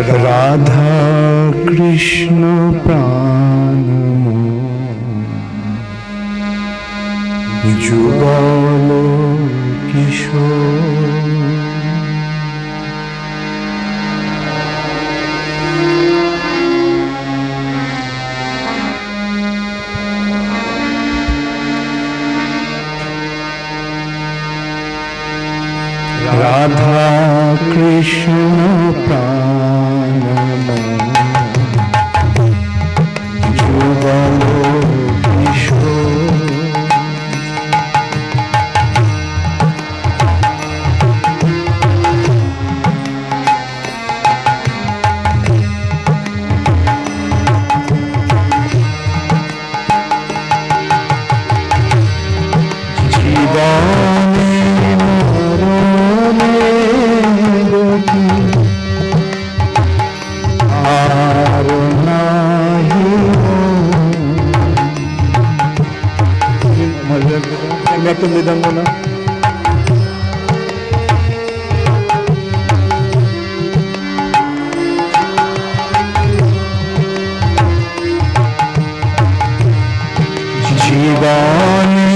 রাধা কৃষ্ণ প্রাণ যুগল কিশোর রাধা কৃষ্ণ প্রাণ যুগল কিশোর একটা মৃদঙ্গ না জীবনে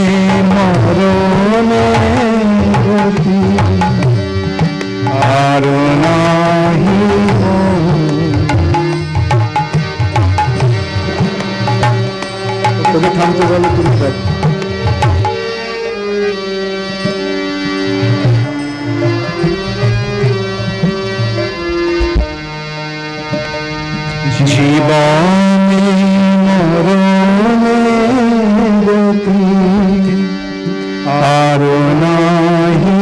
মরণে গতি আর নাহি তোকে থামতে বলো তুমি জীবনে মরণে গতি আর নাহি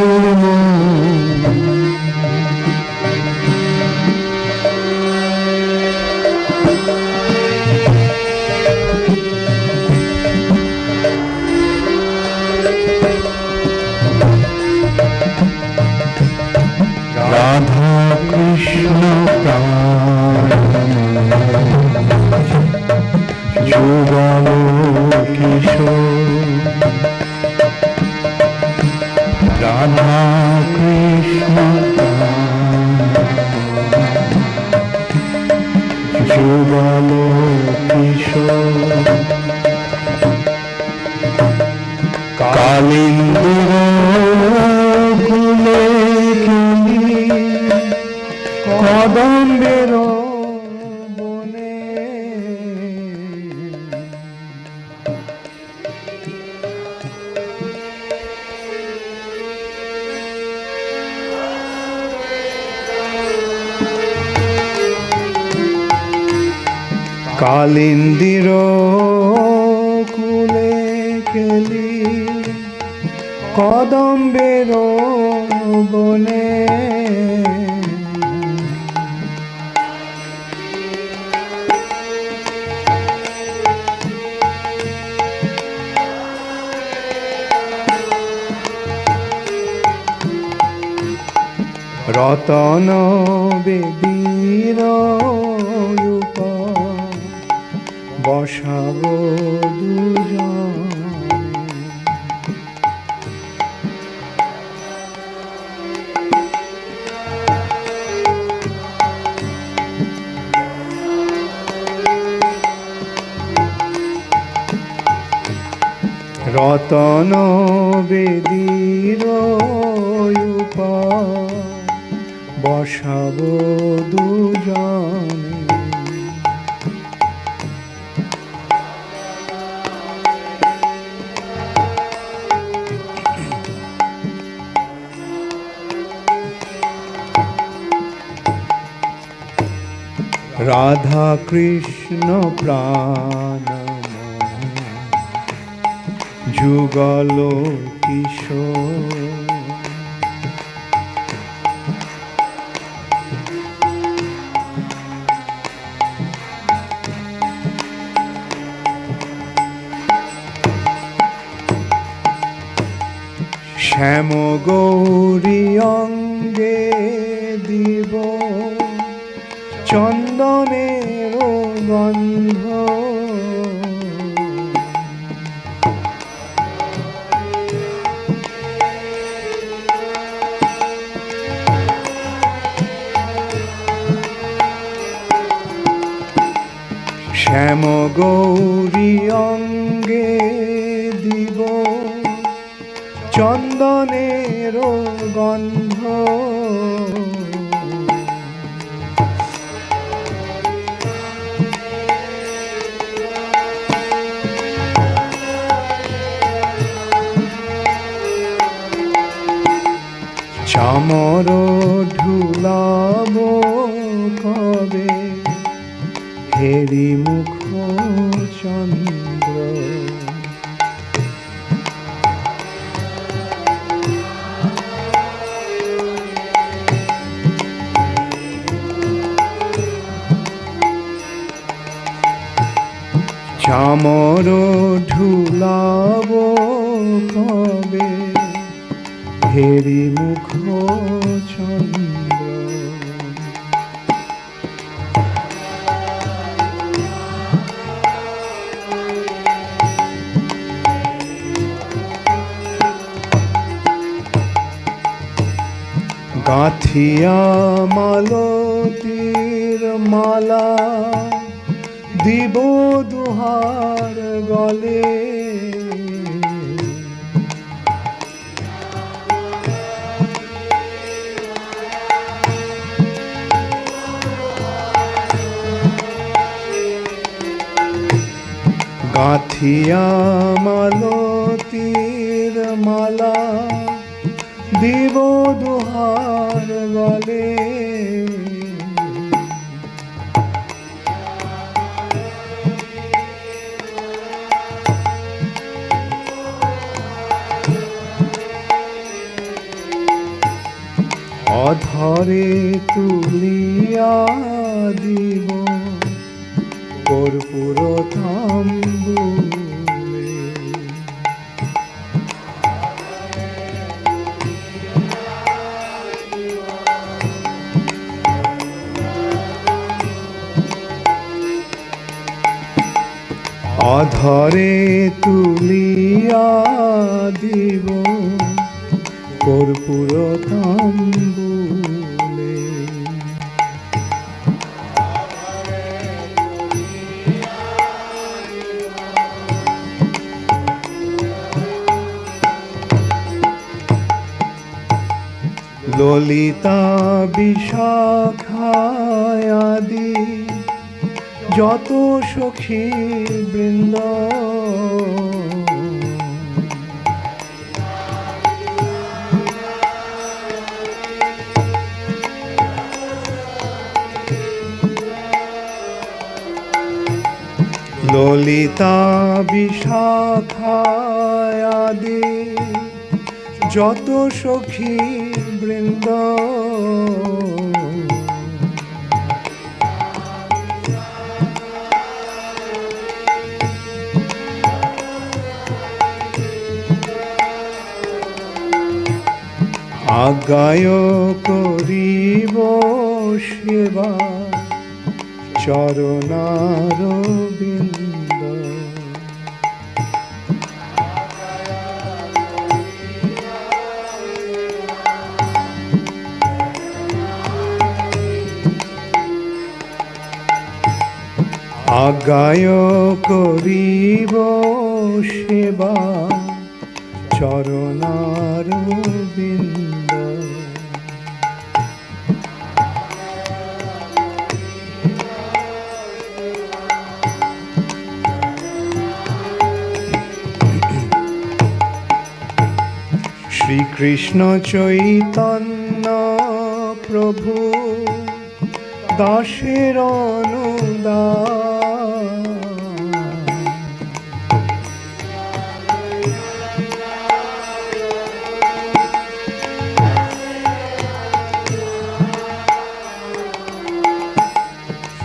রাধা কৃষ্ণ প্রাণ যুগল কিশোর রাধা কৃষ্ণ যুগল কিশোর কালিন্দির কুলে কদম্বের বনে কালিন্দির কুলে কেলি কদম্বের বনে রতন বেদীর রূপ বসাব দুজনে রতন বেদীর রূপ বসাব দুজনে রাধা কৃষ্ণ প্রাণ যুগল কিশোর শ্যাম গৌরী অঙ্গে দিব চন্দনের গন্ধ শ্যাম গৌরী অঙ্গে দিব চন্দনের গন্ধ, চামর ঢুলাব কবে হেরি মুখ চন্দ্র, চামর ঢুলাব কবে হেরি মুখ চন্দ্র, গাঁথিয়া মালতীর মালা দিব দুহার গলে, গাঁথিয়া মালতীর মালা দিব দুহার গলে, অধরে তুলিয়া দিব কর্পূর তাম্বুলে, অধরে তুলিয়া দিব কর্পূর তাম্বুলে, ললিতা বিশাখায়াদি যত সখী বৃন্দ, ললিতা বিশাখায়াদি যত সখী বৃন্দ, আজ্ঞায় করিব সেবা চরণারবিন্দ, আজ্ঞায় করিব সেবা চরণারবিন্দ, শ্রীকৃষ্ণ চৈতন্য প্রভু দাসের অনুদান,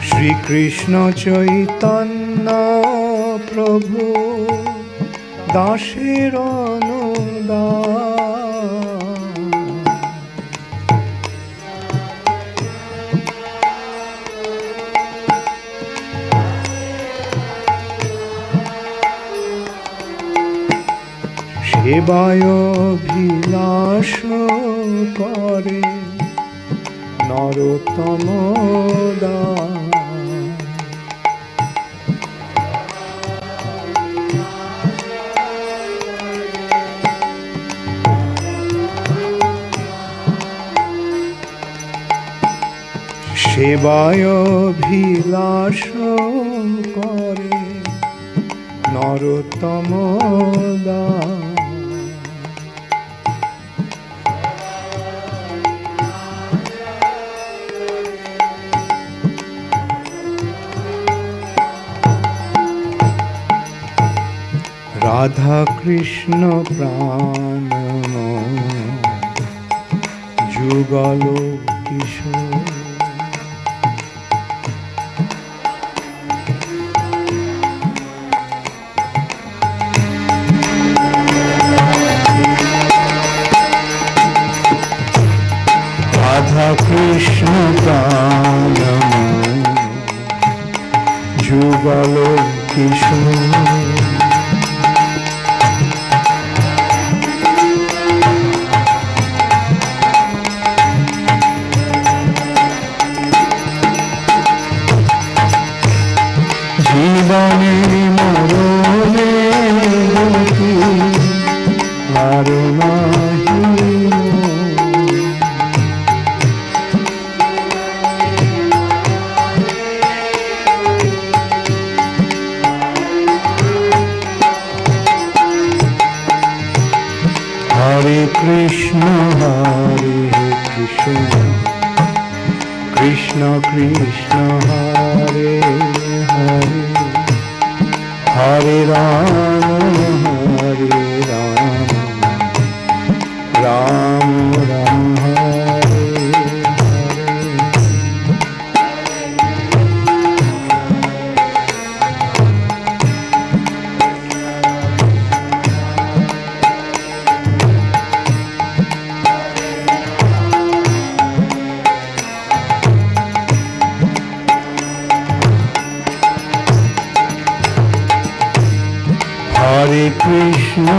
শ্রীকৃষ্ণ চৈতন্য প্রভু দাসের অনুদান, সেবায় অভিলাষ করে নরোত্তম দাস, সেবায় অভিলাষ করে নরোত্তম দাস। রাধা কৃষ্ণ প্রাণ যুগল কিশোর। রাধা কৃষ্ণ প্রাণ যুগল কিশোর। জীবনে মরণে গতি আর নাহি। হরে কৃষ্ণ কৃষ্ণ কৃষ্ণ হরে হরে, হরে রাম রাম রাম হরে Hare Krishna,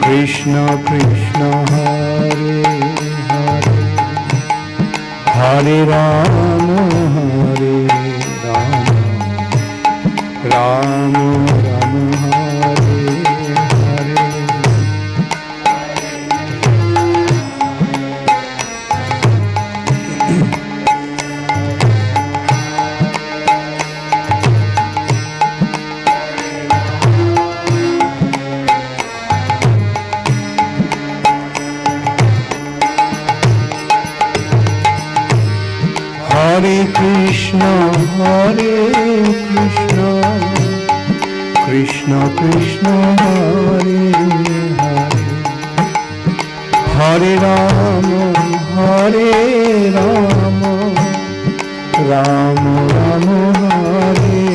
Krishna Krishna Hare Hare, Hare Rama, Rama Rama Hare Hare. Hare Krishna, Krishna Krishna Hare Hare, Hare Rama, Rama Rama Hare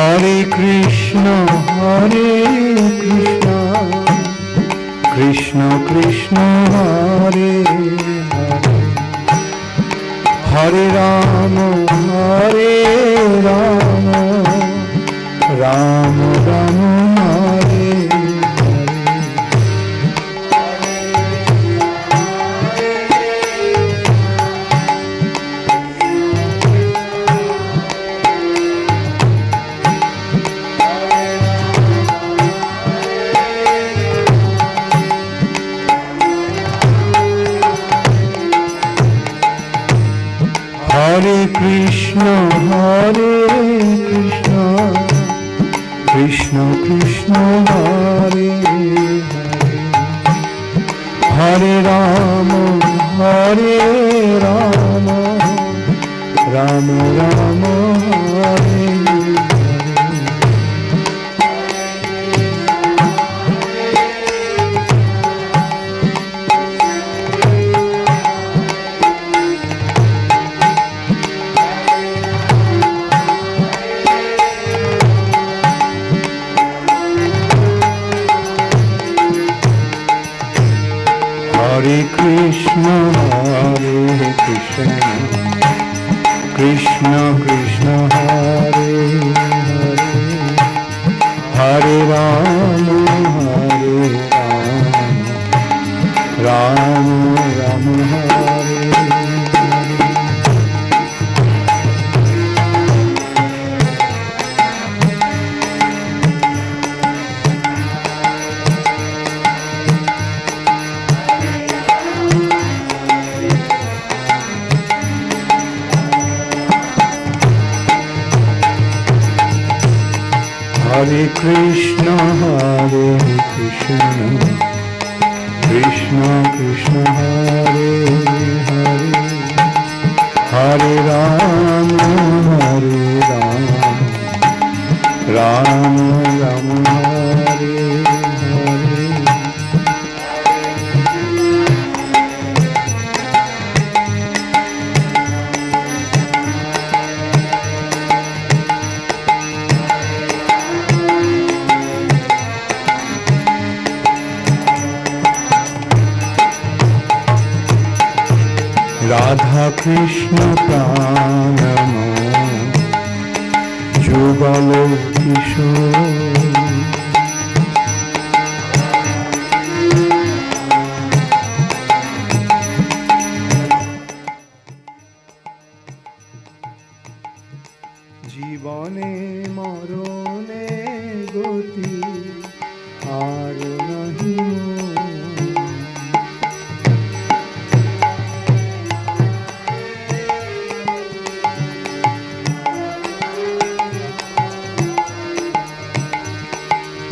Hare Krishna, Krishna Krishna Hare Hare, Hare Rama, Rama Rama Hare Hare Krishna, Krishna Krishna Hare Hare, Hare Rama, Rama Rama Hare Hare Krishna, Krishna Krishna Hare Hare, Hare Krishna, Krishna Krishna, Hare Hare, Hare Rama, Rama Rama, Hare Hare. Radha Krishna Pranamo Jugalo Kishore. Jivane marone goti ar nahi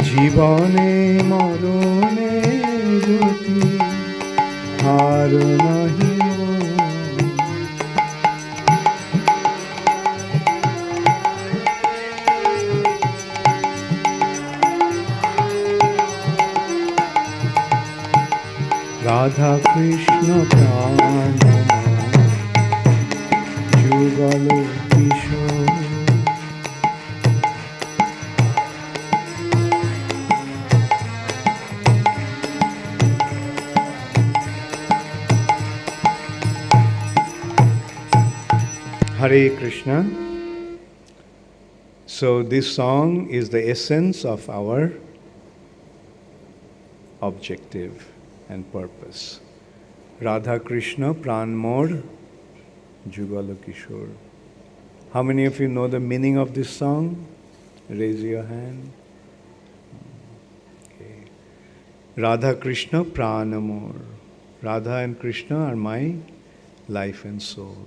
জীবনে মরণে গতি আর নাহি রাধা কৃষ্ণ প্রাণ যুগল কিশোর। Hare Krishna. So this song is the essence of our objective and purpose. Radha Krishna Pranmor Jugala Kishore. How many of you know the meaning of this song? Raise your hand. Okay. Radha Krishna Pranamor. Radha and Krishna are my life and soul.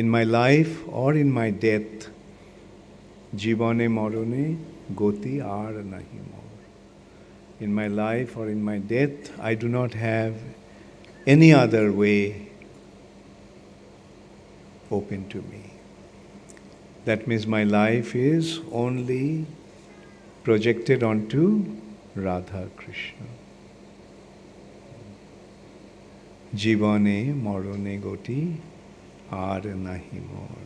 In my life or in my death, Jivane Morone Goti ar nahi more. In my life or in my death, I do not have any other way open to me. That means my life is only projected onto Radha Krishna. Jivane Morone Goti আর নাহি মোর।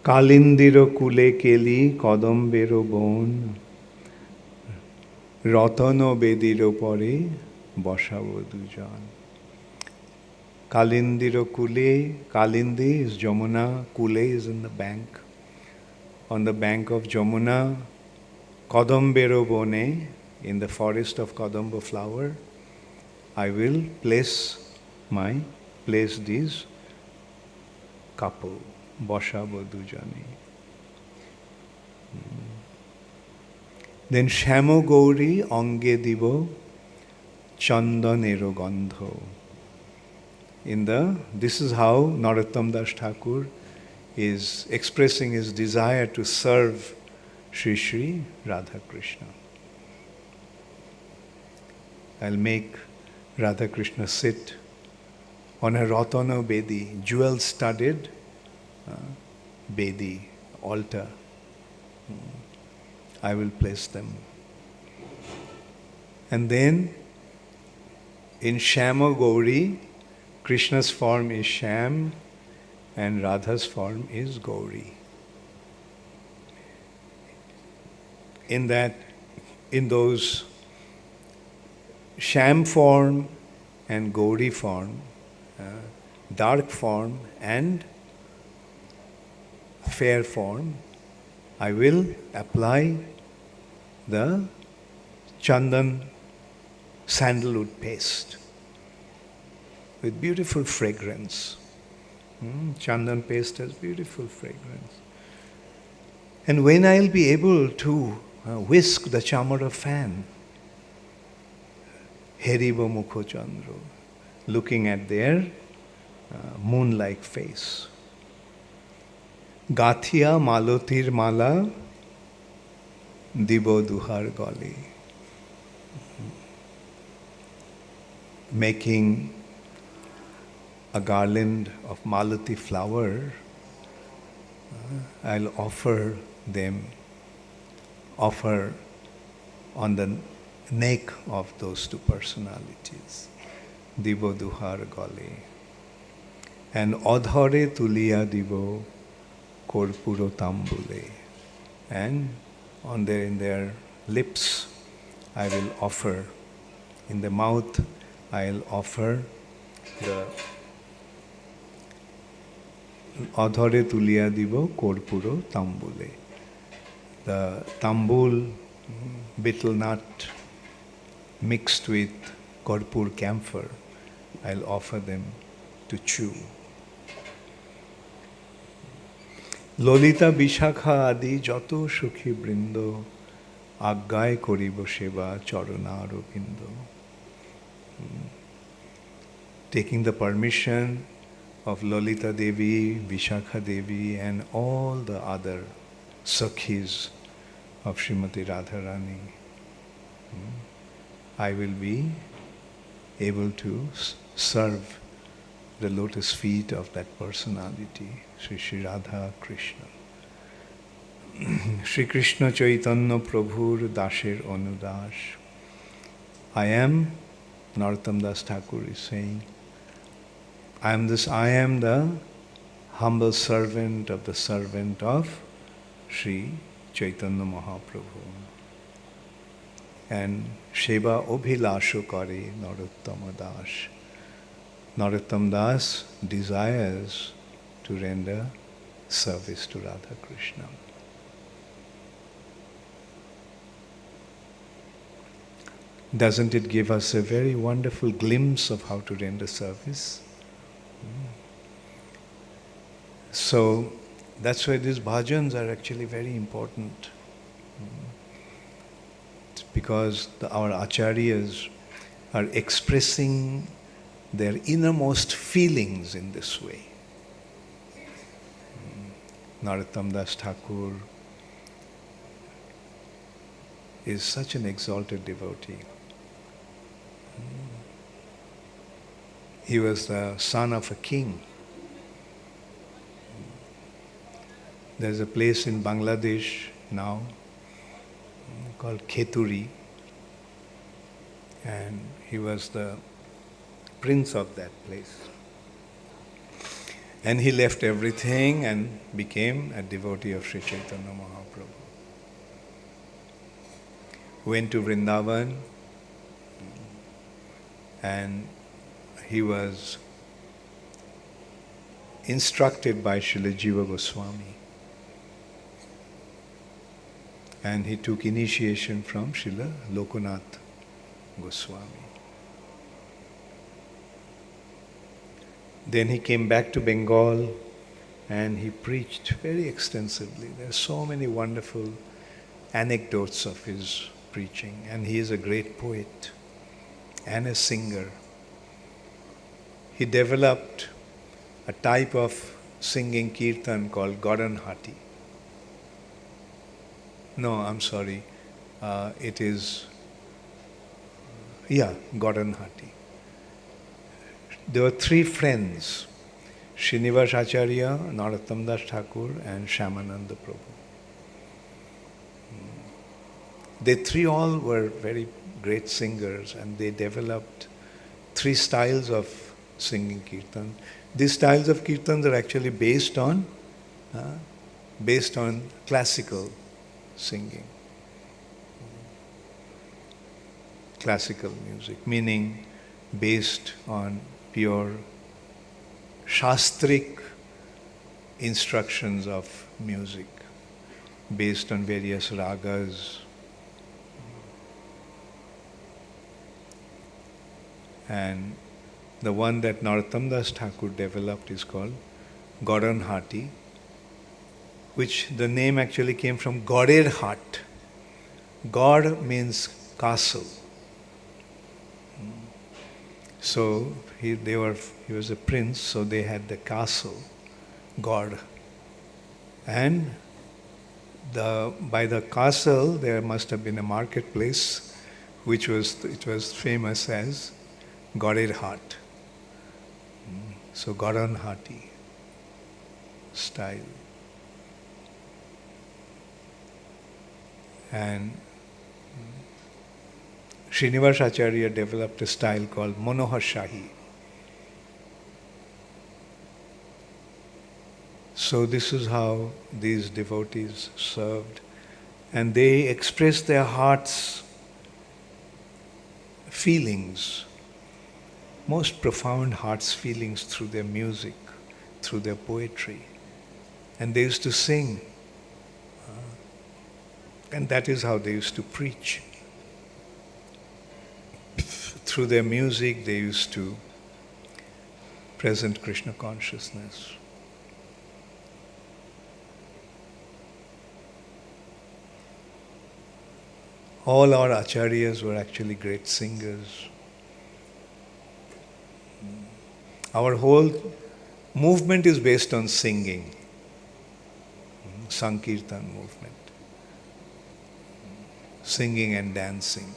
কালিন্দির কুলে কেলি কদম্বের বন, রতন বেদির পরে বসাবো দুজন। Kalindir Kule, Kalindi is Jamuna, Kule is in the bank. On the bank of Jamuna, Kadambero Bone, in the forest of Kadamba flower, I will place these couple, Boshabo Dujani. Then Shamo Gauri Ange Dibo Chandanero Gandho. This is how Narottam Das Thakur is expressing his desire to serve Sri Sri Radha Krishna. I'll make Radha Krishna sit on a Ratana Bedi, jewel-studded Bedi, altar. I will place them. And then in Shama Gauri, Krishna's form is Sham and Radha's form is Gauri. In those Sham form and Gauri form, dark form and fair form, I will apply the Chandan sandalwood paste with beautiful fragrance. Chandan paste has beautiful fragrance. And when I'll be able to whisk the chamara fan, Heribo Mukho Chandra, looking at their moon-like face. Gathia Malotir Mala Dibo Duhar Gali. Making a garland of malati flower, I'll offer on the neck of those two personalities, Dibo Duhar Gali. And Adhare Tuliya Dibo Korpuro Tambule. And in their lips, I will offer, in the mouth, I'll offer the Adhare Tuliya Dibo Korpuro Tambule. The tambul, betel nut, mixed with korpur camphor, I'll offer them to chew. Lolita Bishakha Adi Joto Shukhi Brindo Aggai Koribo Sheba Charana Arobindo. Taking the permission of Lolita Devi, Vishakha Devi, and all the other Sakhis of Srimati Radharani, I will be able to serve the lotus feet of that personality, Sri Radha Krishna. Sri Krishna Chaitanya Prabhur Dasher Anudas. I am, Narottam Das Thakur is saying, I am the humble servant of Sri Chaitanya Mahaprabhu. And Sheba Obhilasho Kare Narottama Das. Narottam Das desires to render service to Radha Krishna. Doesn't it give us a very wonderful glimpse of how to render service? So that's why these bhajans are actually very important. It's because our acharyas are expressing their innermost feelings in this way. Narottam Das Thakur is such an exalted devotee. He was the son of a king. There's a place in Bangladesh now called Kheturi, and he was the prince of that place. And he left everything and became a devotee of Sri Chaitanya Mahaprabhu. Went to Vrindavan, and he was instructed by Srila Jiva Goswami. And he took initiation from Srila Lokanath Goswami. Then he came back to Bengal and he preached very extensively. There are so many wonderful anecdotes of his preaching, and he is a great poet and a singer. He developed a type of singing kirtan called Gadanhati. No, I'm sorry. It is, Gadanhati. There were three friends, Srinivas Acharya, Narottam Das Thakur, and Shyamananda Prabhu. They three all were very great singers, and they developed three styles of singing kirtan. These styles of kirtans are actually based on classical singing, classical music, meaning based on pure shastric instructions of music, based on various ragas. And the one that Narottam Das Thakur developed is called Gadanhati, which the name actually came from Gader Hat. Gad means castle. So he was a prince, so they had the castle, Garg. And by the castle there must have been a marketplace, it was famous as Garer Hat. So Garan Hati style. And Srinivas Acharya developed a style called Manohar Shahi. So this is how these devotees served, and they expressed their heart's feelings, most profound heart's feelings through their music, through their poetry. And they used to sing. And that is how they used to preach. Through their music, they used to present Krishna consciousness. All our acharyas were actually great singers. Our whole movement is based on singing. Sankirtan movement. Singing and dancing.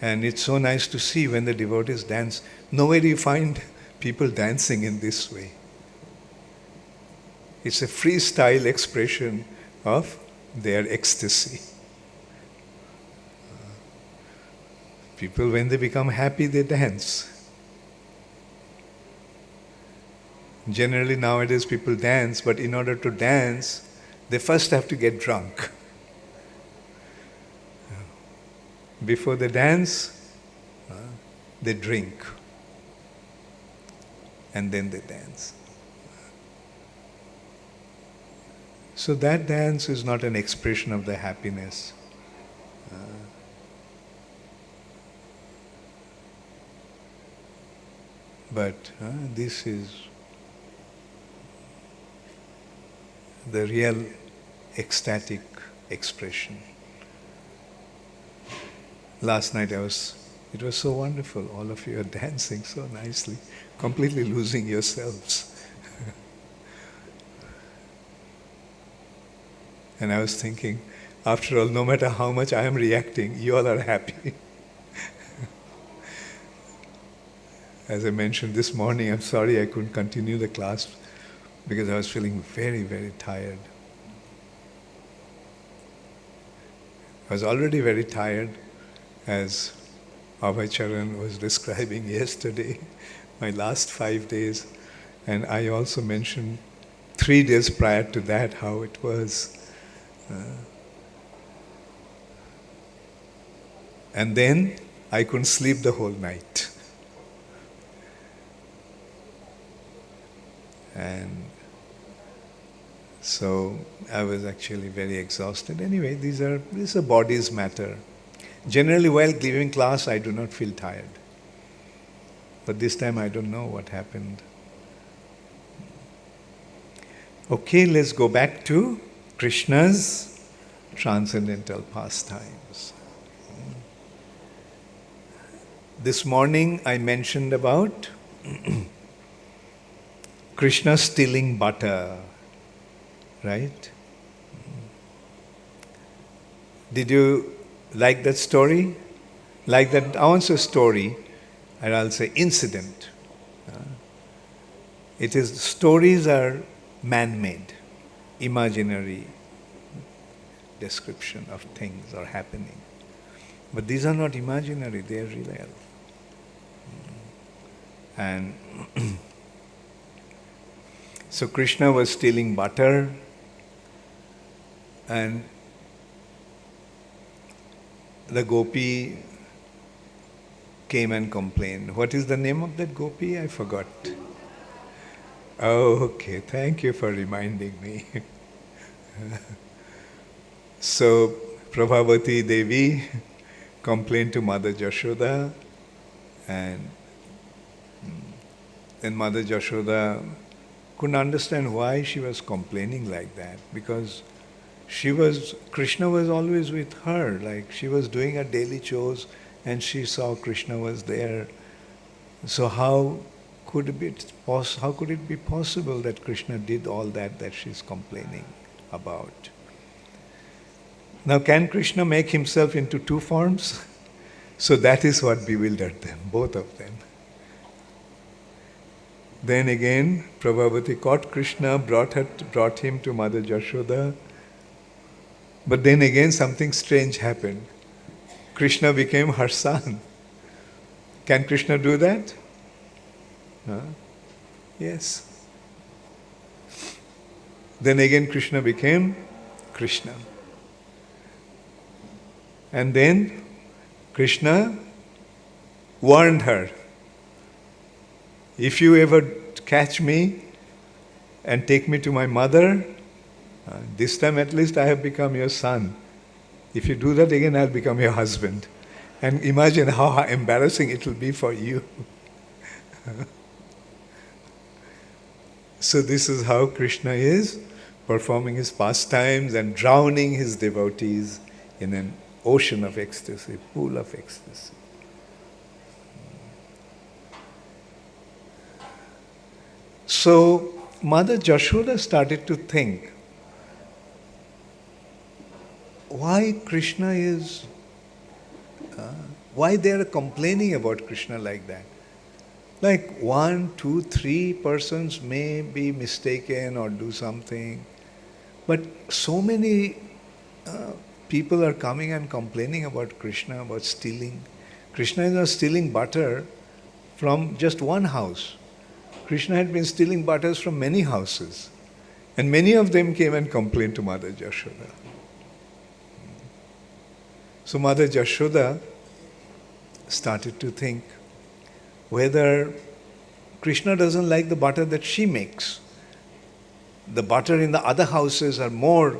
And it's so nice to see when the devotees dance. Nowhere do you find people dancing in this way. It's a freestyle expression of their ecstasy. People, when they become happy, they dance. Generally nowadays people dance, but in order to dance, they first have to get drunk. Before they dance, they drink. And then they dance. So that dance is not an expression of the happiness. But this is the real ecstatic expression. Last night it was so wonderful. All of you are dancing so nicely, completely losing yourselves. And I was thinking, after all, no matter how much I am reacting, you all are happy. As I mentioned this morning, I'm sorry I couldn't continue the class because I was feeling very, very tired. I was already very tired, as Abhay Charan was describing yesterday, my last 5 days. And I also mentioned 3 days prior to that how it was. And then I couldn't sleep the whole night. And so I was actually very exhausted. Anyway, these are body's matter. Generally, while giving class, I do not feel tired. But this time I don't know what happened. Okay, let's go back to Krishna's transcendental pastimes. This morning I mentioned about Krishna stealing butter, right? Did you like that story? Like that, I won't say story, and I'll say incident. Stories are man-made, imaginary description of things or happening. But these are not imaginary, they are real. And so Krishna was stealing butter, and the gopi came and complained. What is the name of that gopi? I forgot. Oh, okay. Thank you for reminding me. So Prabhavati Devi complained to Mother Jashoda, and then Mother Jashoda couldn't understand why she was complaining like that, because Krishna was always with her, like she was doing her daily chores and she saw Krishna was there. So how could it be possible that Krishna did all that she's complaining about? Now, can Krishna make himself into two forms? So that is what bewildered them, both of them. Then again, Prabhavati caught Krishna, brought him to Mother Jashoda. But then again, something strange happened. Krishna became her son. Can Krishna do that? Huh? Yes. Then again, Krishna became Krishna. And then Krishna warned her, if you ever catch me and take me to my mother, this time at least I have become your son. If you do that again, I'll become your husband. And imagine how embarrassing it will be for you. So this is how Krishna is performing his pastimes and drowning his devotees in an ocean of ecstasy, pool of ecstasy. So Mother Jashoda started to think, why Krishna is, why they are complaining about Krishna like that? Like 1, 2, 3 persons may be mistaken or do something, but so many people are coming and complaining about Krishna, about stealing. Krishna is not stealing butter from just one house. Krishna had been stealing butters from many houses. And many of them came and complained to Mother Jashoda. So Mother Jashoda started to think whether Krishna doesn't like the butter that she makes. The butter in the other houses are more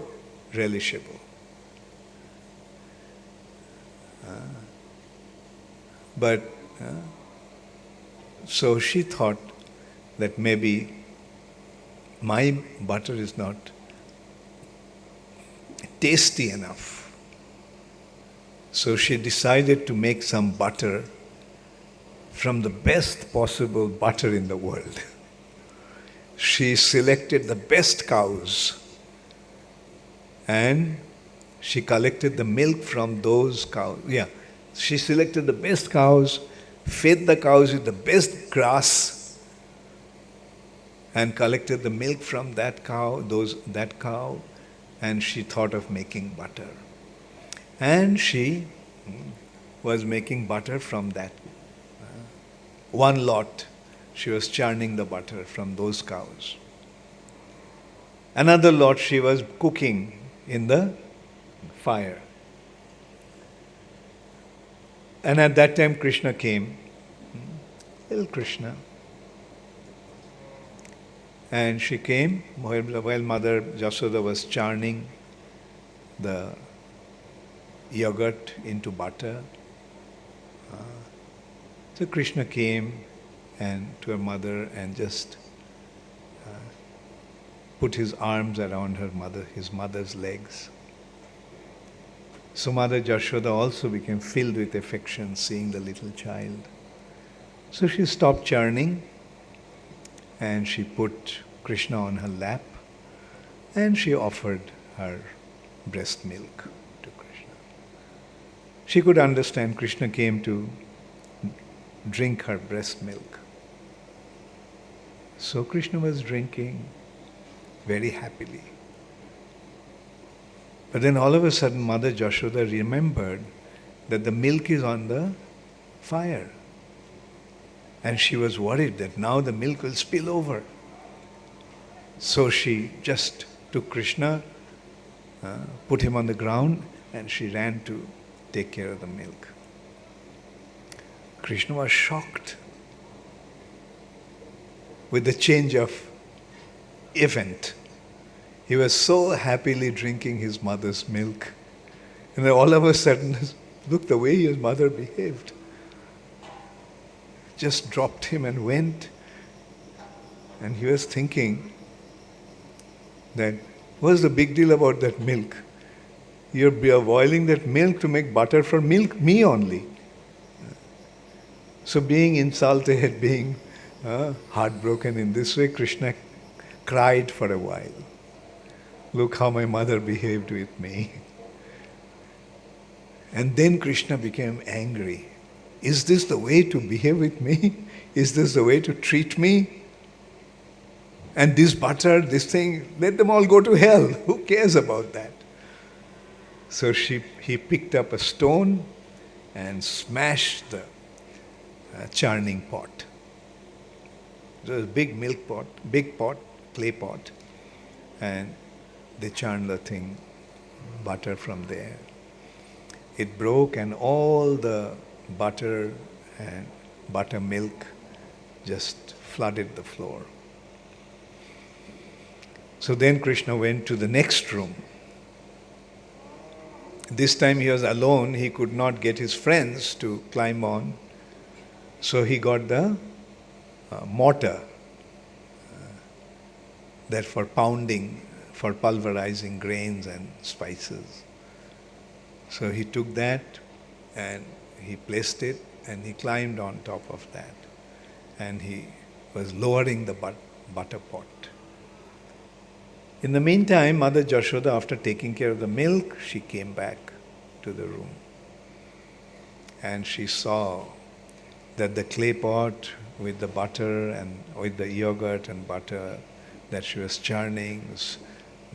relishable. So she thought that maybe my butter is not tasty enough. So she decided to make some butter from the best possible butter in the world. She selected the best cows and she collected the milk from those cows. She selected the best cows, fed the cows with the best grass, and collected the milk from that cow, and she thought of making butter. And she was making butter from that one lot. She was churning the butter from those cows. Another lot she was cooking in the fire. And at that time Krishna came, little Krishna. And she came while Mother Jashoda was churning the yogurt into butter. So Krishna came and to her mother and just put his arms around his mother's legs. So Mother Jashoda also became filled with affection seeing the little child. So she stopped churning and she put Krishna on her lap and she offered her breast milk to Krishna. She could understand Krishna came to drink her breast milk. So Krishna was drinking very happily. But then all of a sudden Mother Jashoda remembered that the milk is on the fire. And she was worried that now the milk will spill over. So she just took Krishna, put him on the ground, and she ran to take care of the milk. Krishna was shocked with the change of event. He was so happily drinking his mother's milk. And then all of a sudden, look the way his mother behaved. Just dropped him and went. And he was thinking that, what's the big deal about that milk? You're boiling that milk to make butter for me only. So being insulted, being heartbroken in this way, Krishna cried for a while. Look how my mother behaved with me. And then Krishna became angry. Is this the way to behave with me? Is this the way to treat me? And this butter, this thing, let them all go to hell. Who cares about that? So he picked up a stone and smashed the churning pot. It was a big milk pot, big pot, clay pot. And they churned the thing, butter from there. It broke and all the butter and buttermilk just flooded the floor. So then Krishna went to the next room. This time he was alone, he could not get his friends to climb on. So he got the mortar that for pounding, for pulverizing grains and spices. So he took that and he placed it and he climbed on top of that. And he was lowering the butter pot. In the meantime, Mother Jashoda, after taking care of the milk, she came back to the room. And she saw that the clay pot with the butter and with the yogurt and butter that she was churning was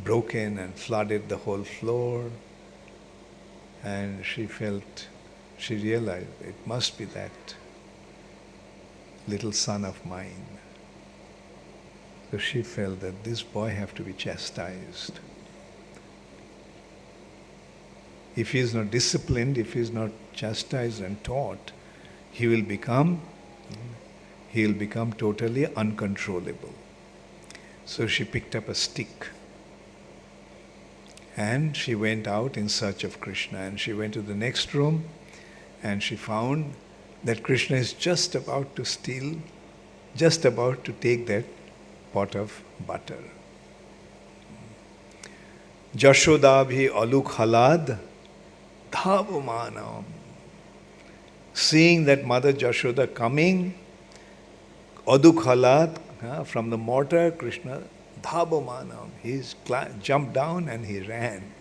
broken and flooded the whole floor. And she realized it must be that little son of mine. So she felt that this boy have to be chastised. If he is not disciplined, if he is not chastised and taught, he will become totally uncontrollable. So she picked up a stick and she went out in search of Krishna. And she went to the next room and she found that Krishna is just about to take that pot of butter. Jashodabhi aluk halad dhavamanam. Seeing that Mother Jashoda coming, aduk halad, from the mortar, Krishna dhavamanam. He jumped down and he ran.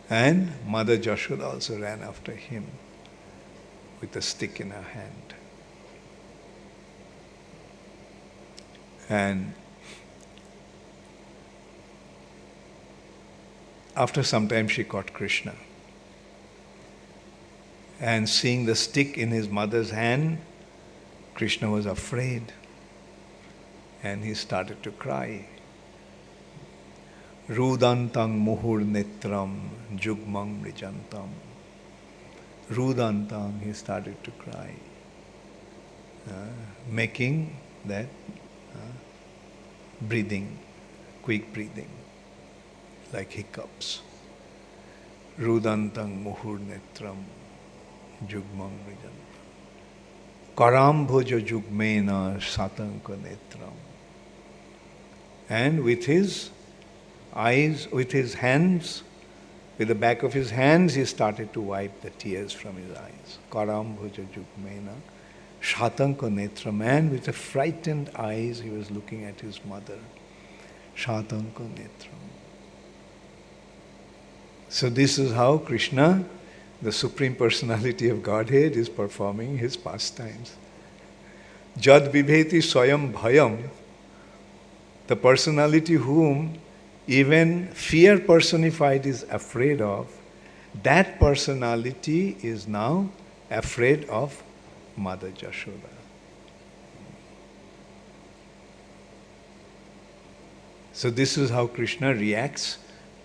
And Mother Jashoda also ran after him with a stick in her hand. And after some time she caught Krishna. And seeing the stick in his mother's hand, Krishna was afraid. And he started to cry. Rudantang muhur netram jugmang mrijantam. Rudantang, he started to cry. Making that breathing, quick breathing, like hiccups. Rudantang muhur netram jugmang mrijantam. Karambhoja jugmena satanka netram. And with his eyes, with his hands, with the back of his hands, he started to wipe the tears from his eyes. Karambhoja jugmena shatanka netram. And with a frightened eyes, he was looking at his mother. Shatanka netram. So this is how Krishna, the Supreme Personality of Godhead, is performing his pastimes. Jad vibheti swayam bhayam. The personality whom even fear personified is afraid of, that personality is now afraid of Mother Jashoda. So this is how Krishna reacts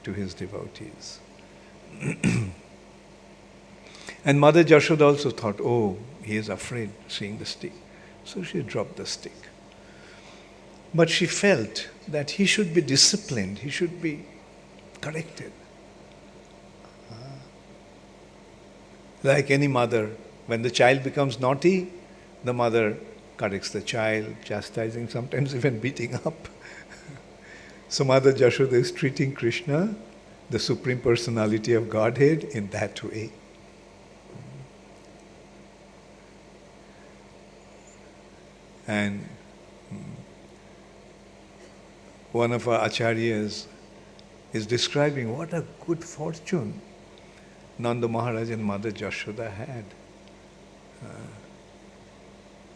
to his devotees. And Mother Jashoda also thought, oh, he is afraid seeing the stick. So she dropped the stick. But she felt that he should be disciplined, he should be corrected. Like any mother, when the child becomes naughty, the mother corrects the child, chastising, sometimes even beating up. So Mother Jashoda is treating Krishna, the Supreme Personality of Godhead, in that way. And one of our acharyas is describing what a good fortune Nanda Maharaj and Mother Jashoda had.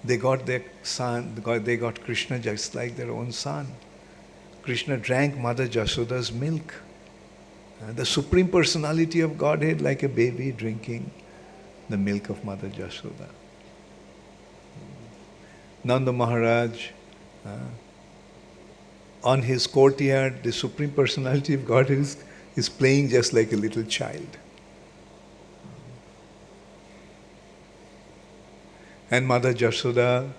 They got their son, they got Krishna just like their own son. Krishna drank Mother Jashoda's milk. The Supreme Personality of Godhead, like a baby drinking the milk of Mother Jashoda. Nanda Maharaj, on his courtyard, the Supreme Personality of Godhead is playing just like a little child. And Mother Jashoda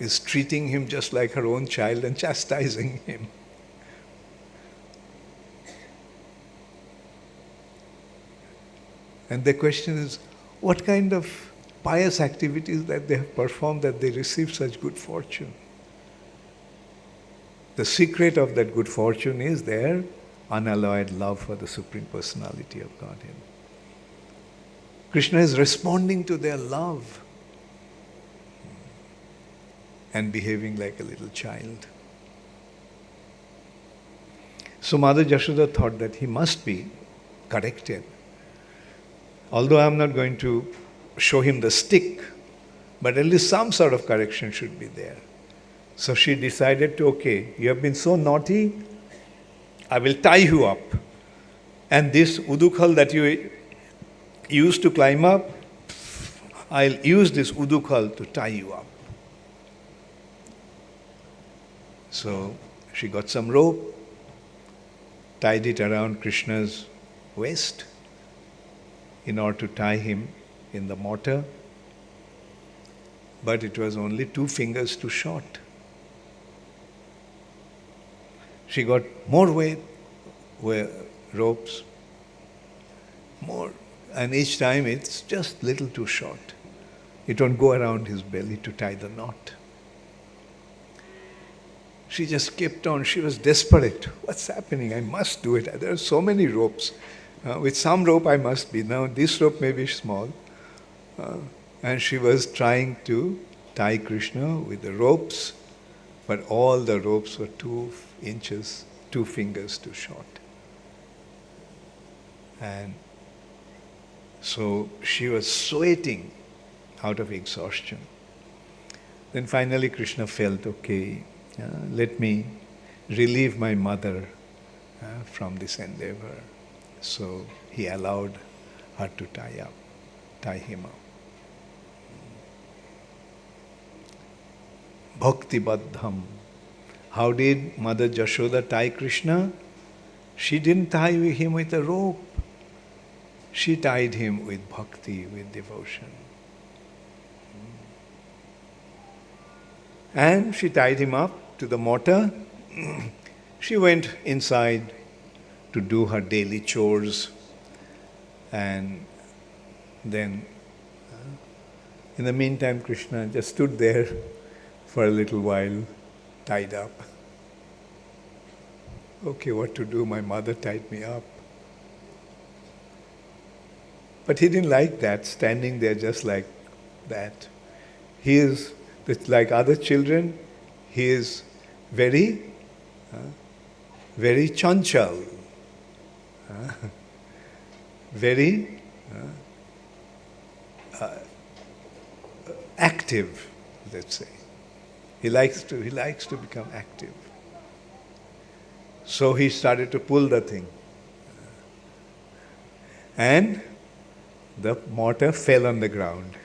is treating him just like her own child and chastising him. And the question is, what kind of pious activities that they have performed that they receive such good fortune? The secret of that good fortune is their unalloyed love for the Supreme Personality of Godhead. Krishna is responding to their love and behaving like a little child. So Mother Jashoda thought that he must be corrected. Although I am not going to show him the stick, but at least some sort of correction should be there. So she decided to, okay, you have been so naughty, I will tie you up. And this udukhal that you used to climb up, I'll use this udukhal to tie you up. So she got some rope, tied it around Krishna's waist in order to tie him in the mortar. But it was only 2 fingers too short. She got more weight, ropes, more, and each time it's just little too short. It won't go around his belly to tie the knot. She just kept on. She was desperate. What's happening? I must do it. There are so many ropes. With some rope I must be. Now this rope may be small. And she was trying to tie Krishna with the ropes, but all the ropes were 2 inches, 2 fingers too short. And so she was sweating out of exhaustion. Then finally Krishna felt, okay, let me relieve my mother from this endeavor. So he allowed her to tie him up. Bhakti Baddham. How did Mother Jashoda tie Krishna? She didn't tie him with a rope. She tied him with bhakti, with devotion. And she tied him up to the mortar. She went inside to do her daily chores, and then in the meantime Krishna just stood there for a little while, tied up. Okay, what to do? My mother tied me up. But he didn't like that, standing there just like that. He is, like other children, he is very chanchal, very active, let's say. He likes to become active. So he started to pull the thing. And the mortar fell on the ground.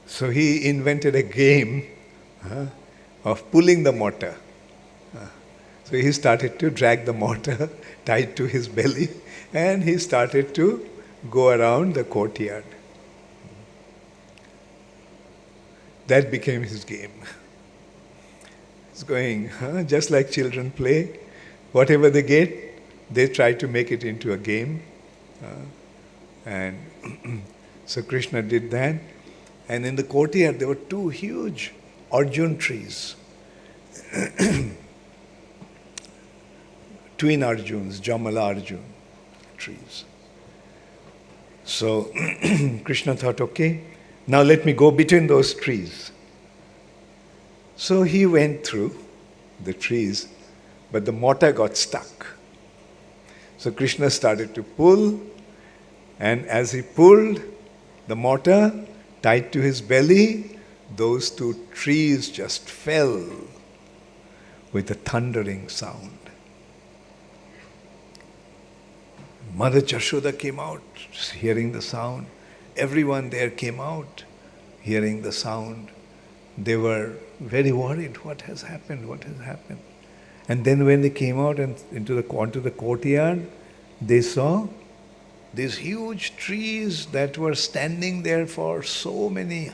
So he invented a game of pulling the mortar. So he started to drag the mortar tied to his belly, and he started to go around the courtyard. That became his game. It's going, just like children play. Whatever they get, they try to make it into a game. And so Krishna did that. And in the courtyard, there were 2 huge Arjun trees. Twin Arjuns, Jamala Arjun trees. So Krishna thought, okay, Now let me go between those trees. So he went through the trees, but the mortar got stuck. So Krishna started to pull, and as he pulled, the mortar tied to his belly, those two trees just fell with a thundering sound. Mother Yashoda came out, hearing the sound. Everyone there came out, hearing the sound. They were very worried. What has happened? What has happened? And then when they came out and onto the courtyard, they saw these huge trees that were standing there for so many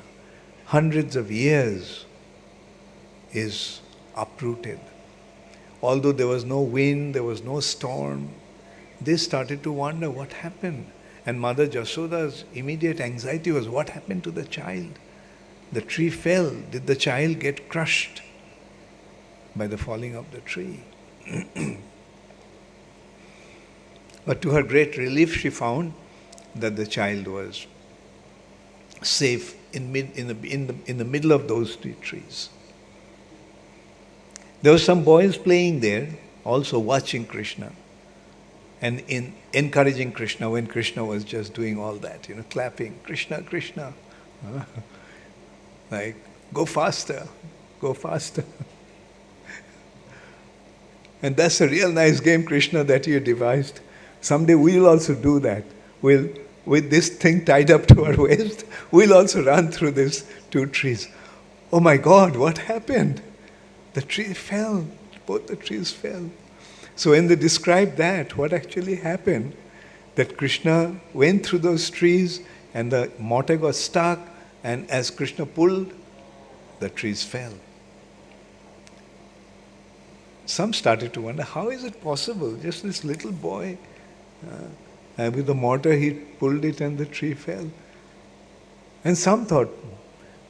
hundreds of years is uprooted. Although there was no wind, there was no storm, they started to wonder what happened. And Mother Yashoda's immediate anxiety was, what happened to the child? The tree fell. Did the child get crushed by the falling of the tree? But to her great relief, she found that the child was safe in the middle of those two trees. There were some boys playing there, also watching Krishna and encouraging Krishna when Krishna was just doing all that, clapping, Krishna, Krishna. Like, go faster, go faster. And that's a real nice game, Krishna, that you devised. Someday we'll also do that. With this thing tied up to our waist, we'll also run through these two trees. Oh my God, what happened? The tree fell. Both the trees fell. So when they describe that, what actually happened, that Krishna went through those trees and the mortar got stuck, and as Krishna pulled, the trees fell. Some started to wonder, how is it possible? Just this little boy, and with the mortar he pulled it and the tree fell. And some thought,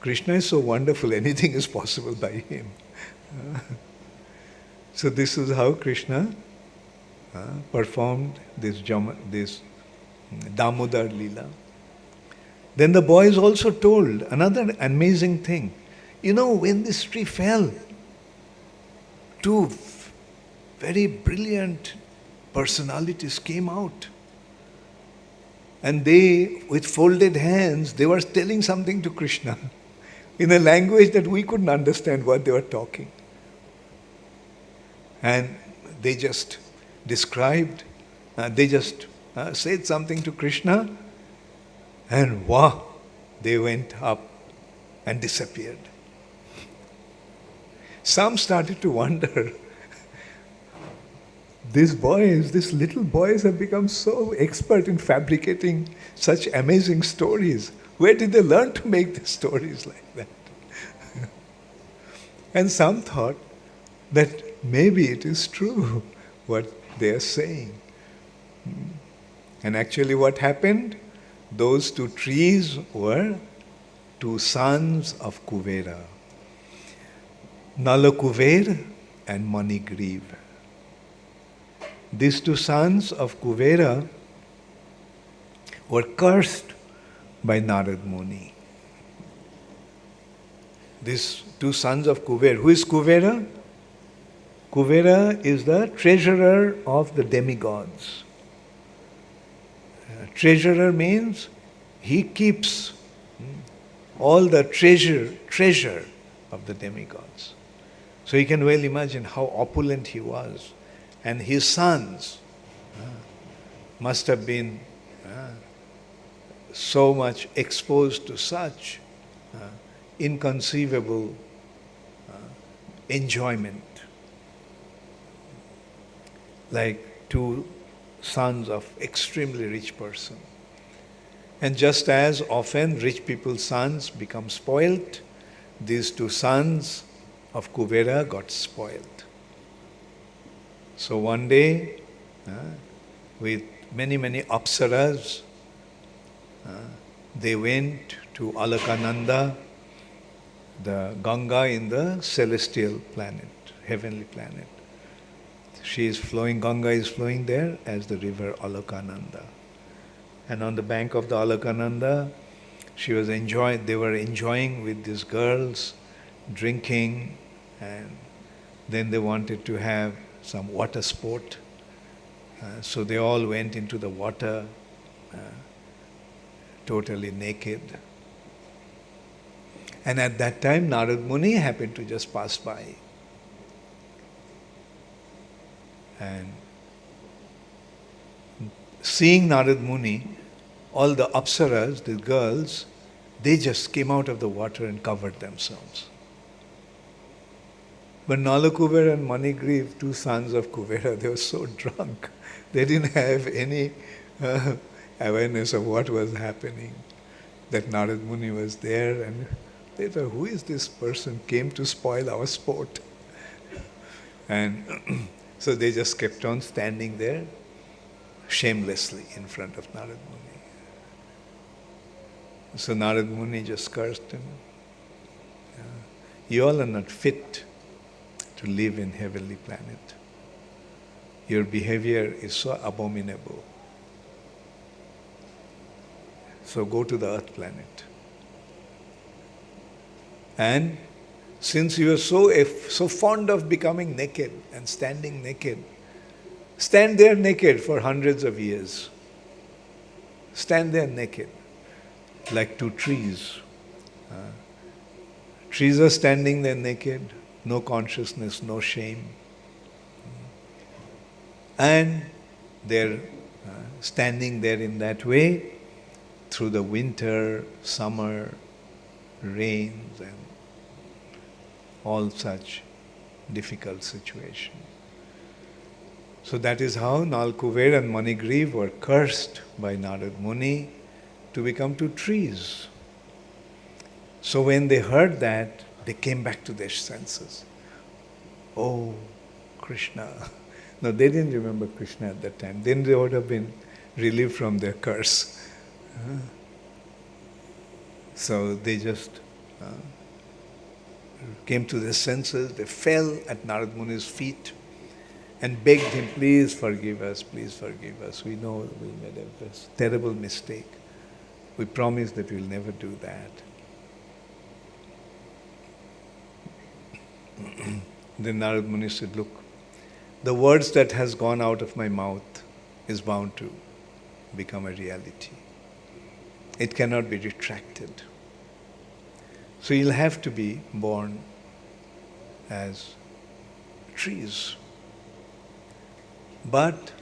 Krishna is so wonderful, anything is possible by him. So this is how Krishna performed this Damodar Leela. Then the boys also told another amazing thing. When this tree fell, two very brilliant personalities came out. And they, with folded hands, they were telling something to Krishna in a language that we couldn't understand what they were talking. And they just described, said something to Krishna, and wow, they went up and disappeared. Some started to wonder, these little boys have become so expert in fabricating such amazing stories. Where did they learn to make the stories like that? And some thought that maybe it is true what they are saying. And actually what happened? Those two trees were two sons of Kuvera, Nalakuver and Manigriv. These two sons of Kuvera were cursed by Narad Muni. These two sons of Kuvera. Who is Kuvera? Kuvera is the treasurer of the demigods. Treasurer means he keeps all the treasure of the demigods. So you can well imagine how opulent he was. And his sons must have been so much exposed to such inconceivable enjoyment. Like two sons of extremely rich person. And just as often rich people's sons become spoiled, these two sons of Kuvera got spoiled. So one day, with many apsaras, they went to Alakananda, the Ganga in the celestial planet, heavenly planet. Ganga is flowing there as the river Alakananda. And on the bank of the Alakananda, They were enjoying with these girls, drinking, and then they wanted to have some water sport. So they all went into the water, totally naked. And at that time, Narad Muni happened to just pass by. And seeing Narad Muni, all the apsaras, the girls, they just came out of the water and covered themselves. But Nala Kubera and Manigriv, two sons of Kubera, they were so drunk. They didn't have any awareness of what was happening. That Narad Muni was there, and they thought, who is this person came to spoil our sport? And so they just kept on standing there shamelessly in front of Narad Muni. So Narad Muni just cursed him. You all are not fit to live in heavenly planet. Your behavior is so abominable. So go to the earth planet. And since you are so fond of becoming naked and standing naked, stand there naked for hundreds of years. Stand there naked, like two trees. Trees are standing there naked, no consciousness, no shame. And they're standing there in that way through the winter, summer, rains, and all such difficult situations. So that is how Nal Kuber and Manigriv were cursed by Narad Muni to become two trees. So when they heard that, they came back to their senses. Oh, Krishna. No, they didn't remember Krishna at that time. Then they would have been relieved from their curse. So they just came to their senses. They fell at Narad Muni's feet and begged him, please forgive us, please forgive us. We know we made a terrible mistake. We promise that we'll never do that. Then Narad Muni said, look, the words that has gone out of my mouth is bound to become a reality. It cannot be retracted. So you'll have to be born as trees. But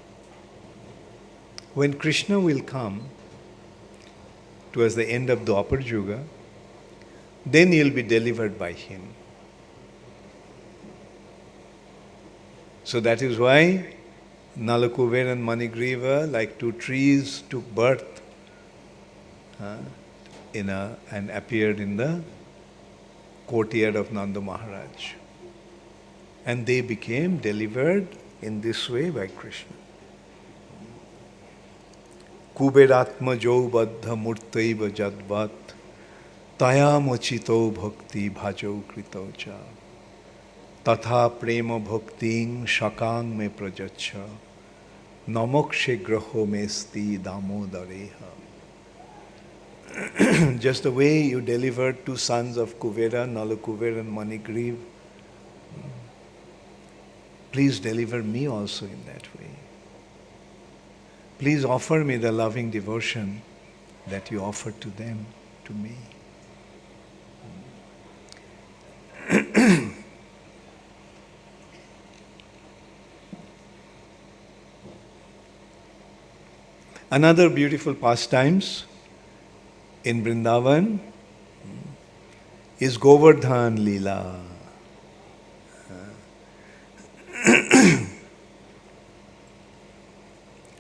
when Krishna will come towards the end of Dwapar Yuga, then you'll be delivered by him. So that is why Nalakuber and Manigriva, like two trees, took birth and appeared in the courtyard of Nanda Maharaj. And they became delivered in this way by Krishna. Kuberatma jo baddha murtaiva jadvat taya mochito bhakti bhajo krito cha tatha prema bhakting shakang me prajacha namokshe graho mesti damodareha. Just the way you delivered two sons of Kuvera, Nalakuber and Manigriv, please deliver me also in that way. Please offer me the loving devotion that you offered to them, to me. Another beautiful pastimes in Vrindavan is Govardhan Leela.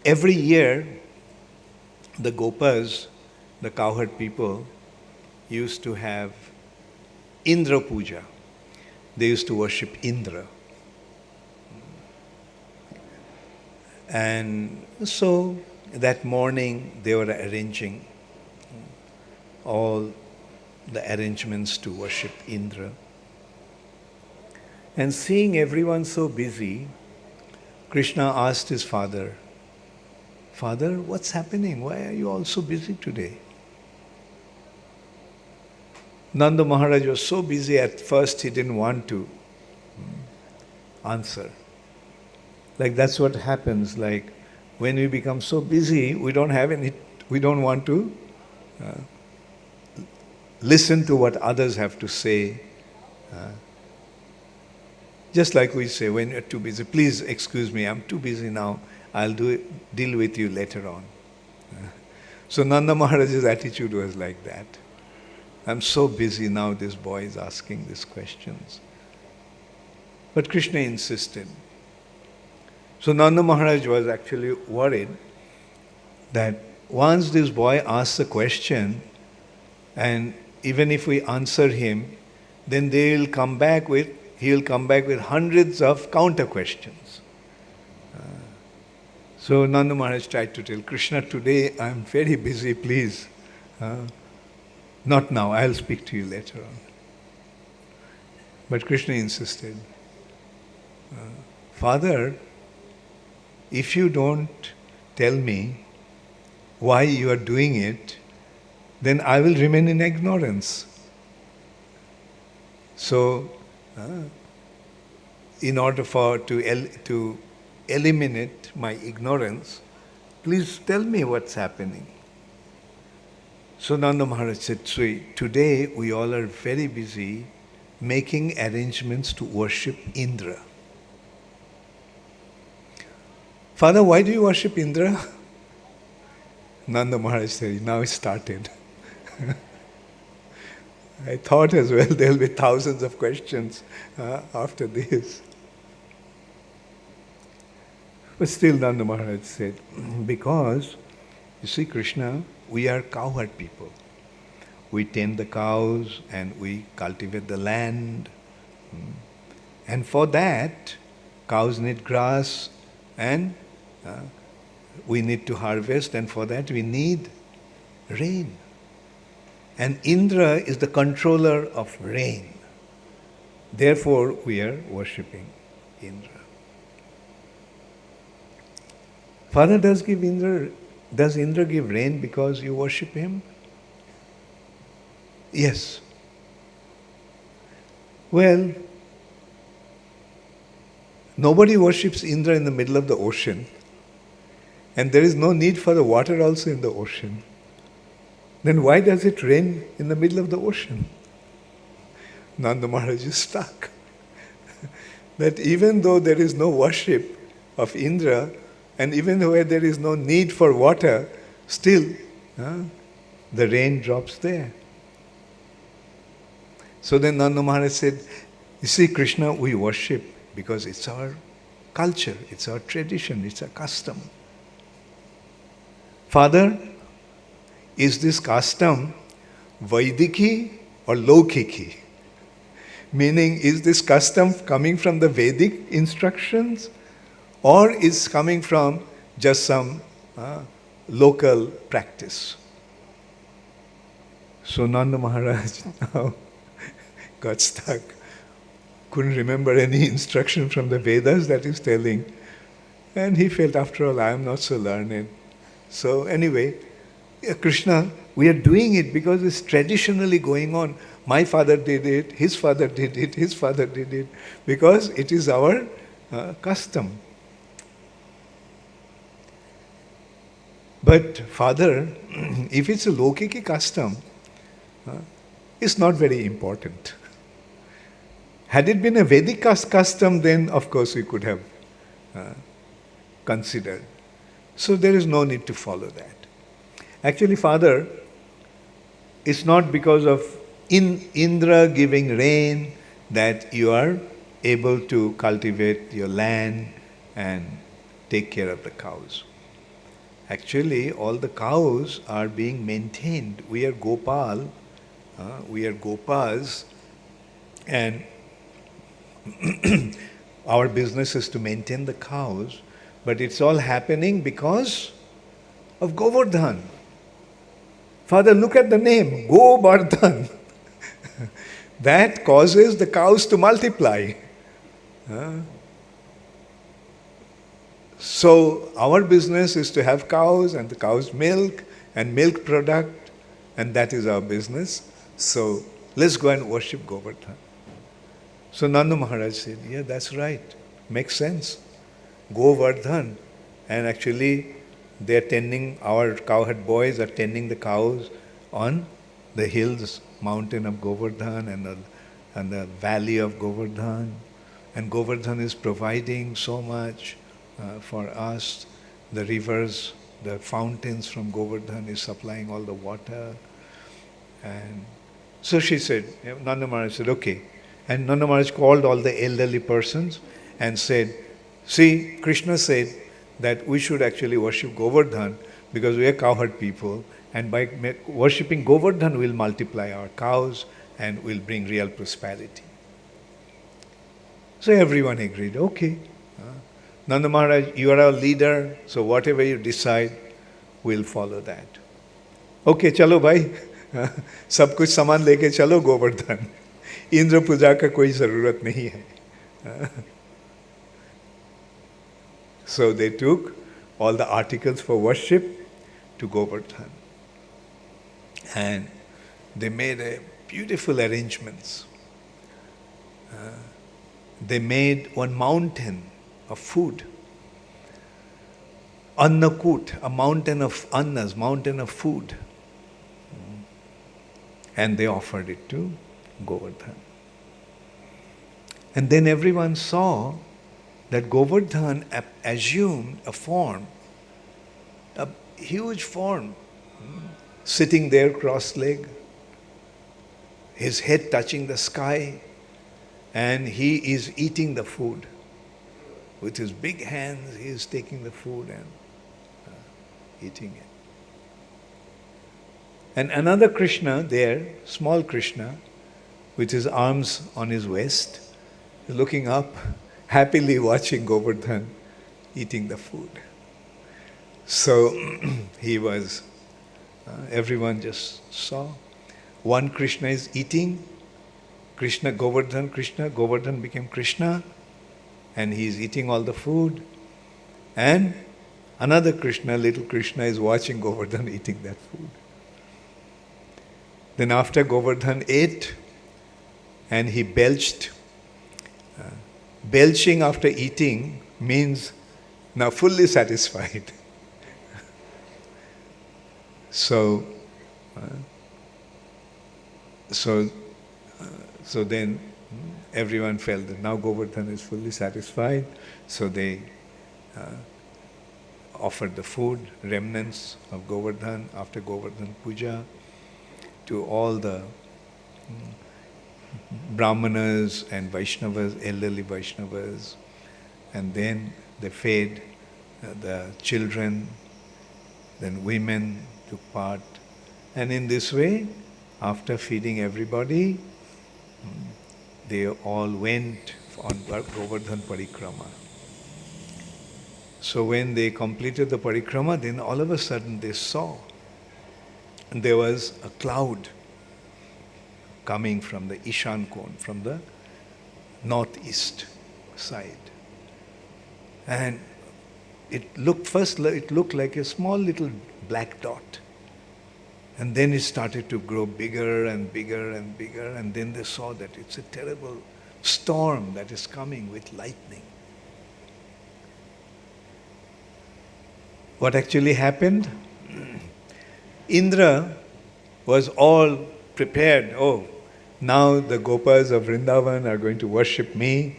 Every year, the Gopas, the cowherd people, used to have Indra Puja. They used to worship Indra. And so that morning they were arranging all the arrangements to worship Indra. And seeing everyone so busy, Krishna asked his father, Father, what's happening? Why are you all so busy today? Nanda Maharaj was so busy at first he didn't want to answer. Like that's what happens. Like when we become so busy, we don't want to listen to what others have to say. Just like we say, when you're too busy, please excuse me, I'm too busy now, I'll deal with you later on. So Nanda Maharaj's attitude was like that. I'm so busy now, this boy is asking these questions. But Krishna insisted. So Nanda Maharaj was actually worried that once this boy asks a question, and even if we answer him, then he'll come back with hundreds of counter questions. So Nanda Maharaj tried to tell Krishna, today I'm very busy, please. Not now, I'll speak to you later on. But Krishna insisted, Father, if you don't tell me why you are doing it, then I will remain in ignorance. So, in order to eliminate my ignorance, please tell me what's happening. So Nanda Maharaj said, today we all are very busy making arrangements to worship Indra. Father, why do you worship Indra? Nanda Maharaj said, now it started. I thought as well there will be thousands of questions after this. But still Nanda Maharaj said, because, you see Krishna, we are cowherd people. We tend the cows and we cultivate the land. And for that, cows need grass and we need to harvest, and for that we need rain. And Indra is the controller of rain. Therefore, we are worshipping Indra. Father, does Indra give rain because you worship him? Yes. Well, nobody worships Indra in the middle of the ocean, and there is no need for the water also in the ocean. Then why does it rain in the middle of the ocean? Nanda Maharaj is stuck. That even though there is no worship of Indra, and even though there is no need for water, still the rain drops there. So then Nanda Maharaj said, you see Krishna, we worship because it's our culture, it's our tradition, it's our custom. Father, is this custom Vaidiki or Laukiki? Meaning, is this custom coming from the Vedic instructions or is coming from just some local practice? So Nanda Maharaj now got stuck. Couldn't remember any instruction from the Vedas that is telling. And he felt, after all, I am not so learned. So anyway, Krishna, we are doing it because it's traditionally going on. My father did it, his father did it, his father did it, because it is our custom. But Father, if it's a Lokiki custom, it's not very important. Had it been a Vedic custom, then of course we could have considered. So there is no need to follow that. Actually, Father, it's not because of Indra giving rain that you are able to cultivate your land and take care of the cows. Actually, all the cows are being maintained. We are Gopal, we are Gopas, and our business is to maintain the cows, but it's all happening because of Govardhan. Father, look at the name, Govardhan. That causes the cows to multiply. So our business is to have cows and the cows milk and milk product, and that is our business. So let's go and worship Govardhan. So Nanda Maharaj said, yeah, that's right. Makes sense. Govardhan. And actually, they're tending, our cowherd boys are tending the cows on the hills, mountain of Govardhan and the valley of Govardhan. And Govardhan is providing so much for us. The rivers, the fountains from Govardhan is supplying all the water. And so she said, Nanda Maharaj said, okay. And Nanda Maharaj called all the elderly persons and said, see, Krishna said that we should actually worship Govardhan because we are cowherd people, and by worshipping Govardhan we'll multiply our cows and we'll bring real prosperity. So everyone agreed, okay. Nanda Maharaj, you are our leader, so whatever you decide, we'll follow that. Okay, chalo bhai, सब कुछ सामान लेके चलो गोवर्धन, इंद्र पूजा का कोई जरूरत नहीं है. So they took all the articles for worship to Govardhan. And they made a beautiful arrangements. They made one mountain of food. Annakut, a mountain of annas, mountain of food. And they offered it to Govardhan. And then everyone saw that Govardhan assumed a form, a huge form, sitting there cross-legged, his head touching the sky, and he is eating the food. With his big hands, he is taking the food and eating it. And another Krishna there, small Krishna, with his arms on his waist, looking up, happily watching Govardhan eating the food. So he was, everyone just saw. One Krishna is eating, Govardhan became Krishna, and he is eating all the food. And another Krishna, little Krishna, is watching Govardhan eating that food. Then after Govardhan ate, and he belched. Belching after eating means now fully satisfied. So then everyone felt that now Govardhan is fully satisfied. So they offered the food, remnants of Govardhan after Govardhan puja, to all the Brahmanas and Vaishnavas, elderly Vaishnavas, and then they fed the children, then women took part. And in this way, after feeding everybody, they all went on Govardhan Parikrama. So when they completed the Parikrama, then all of a sudden they saw there was a cloud coming from the ISKCON, from the northeast side. And it looked like a small little black dot. And then it started to grow bigger and bigger and bigger, and then they saw that it's a terrible storm that is coming with lightning. What actually happened? Indra was all prepared. Oh, now the Gopas of Vrindavan are going to worship me.